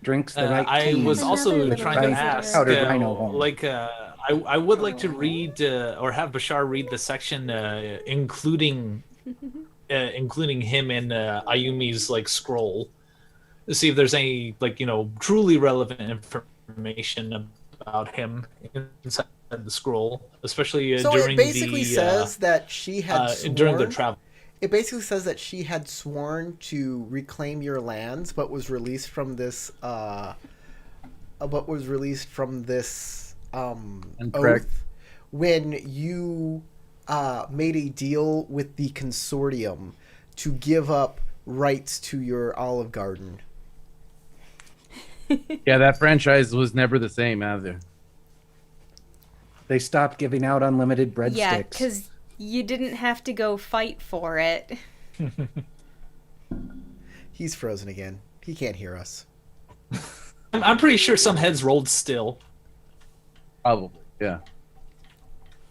Drinks the right I tea. was also Another trying to little ask, powdered rhino horn. I would like to read or have Bashar read the section including him in Ayumi's like scroll to see if there's any truly relevant information about him inside the scroll, especially So during it basically the says that she had during their sworn. travel. It basically says that she had sworn to reclaim your lands, but was released from this. Incorrect. Oath when you made a deal with the consortium to give up rights to your Olive Garden. Yeah, that franchise was never the same either. They stopped giving out unlimited breadsticks. Yeah, because you didn't have to go fight for it. He's frozen again. He can't hear us. I'm pretty sure some heads rolled still. Probably, yeah.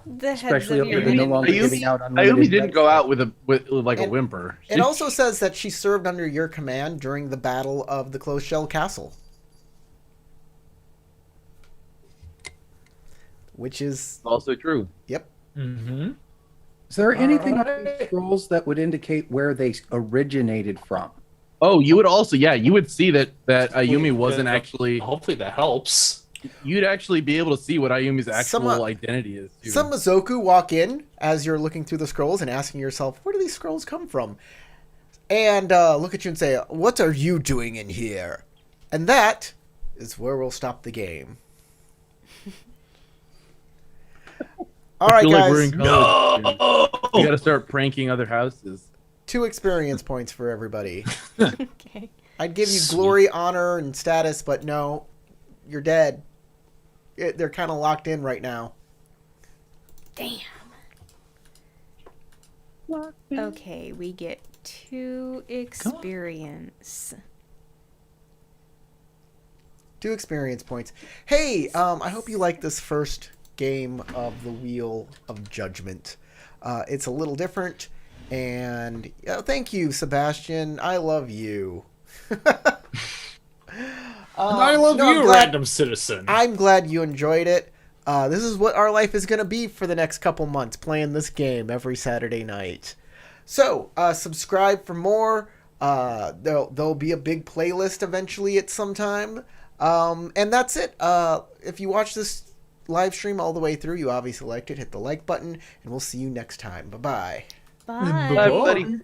The heads Especially of if your they're no longer Ayumi- giving out unlimited Ayumi didn't go breadsticks. out with like a And- whimper. It also says that she served under your command during the Battle of the Closed Shell Castle. Which is, also true. yep. Mm-hmm. Is there anything on Alright. these scrolls that would indicate where they originated from? Oh, you would also, yeah, you would see that Ayumi wasn't actually. Hopefully that helps. You'd actually be able to see what Ayumi's actual Some, identity is. Too. Some Mizoku walk in as you're looking through the scrolls and asking yourself, where do these scrolls come from? And look at you and say, what are you doing in here? And that is where we'll stop the game. All I right, feel like we're in guys. college. dude. We got to start pranking other houses. 2 experience points for everybody. Okay. I'd give you Sweet. glory, honor, and status, but no, you're dead. They're kind of locked in right now. Damn. Okay, we get 2 experience. 2 experience points. Hey, I hope you like this first game of the Wheel of Judgment. It's a little different, and thank you, Sebastian. I love you. I love no, I'm you, glad- random citizen. I'm glad you enjoyed it. This is what our life is going to be for the next couple months, playing this game every Saturday night. So, subscribe for more. There'll be a big playlist eventually at some time. And that's it. If you watch this live stream all the way through, you obviously liked it, hit the like button, and we'll see you next time. Bye-bye. Bye. Bye, buddy.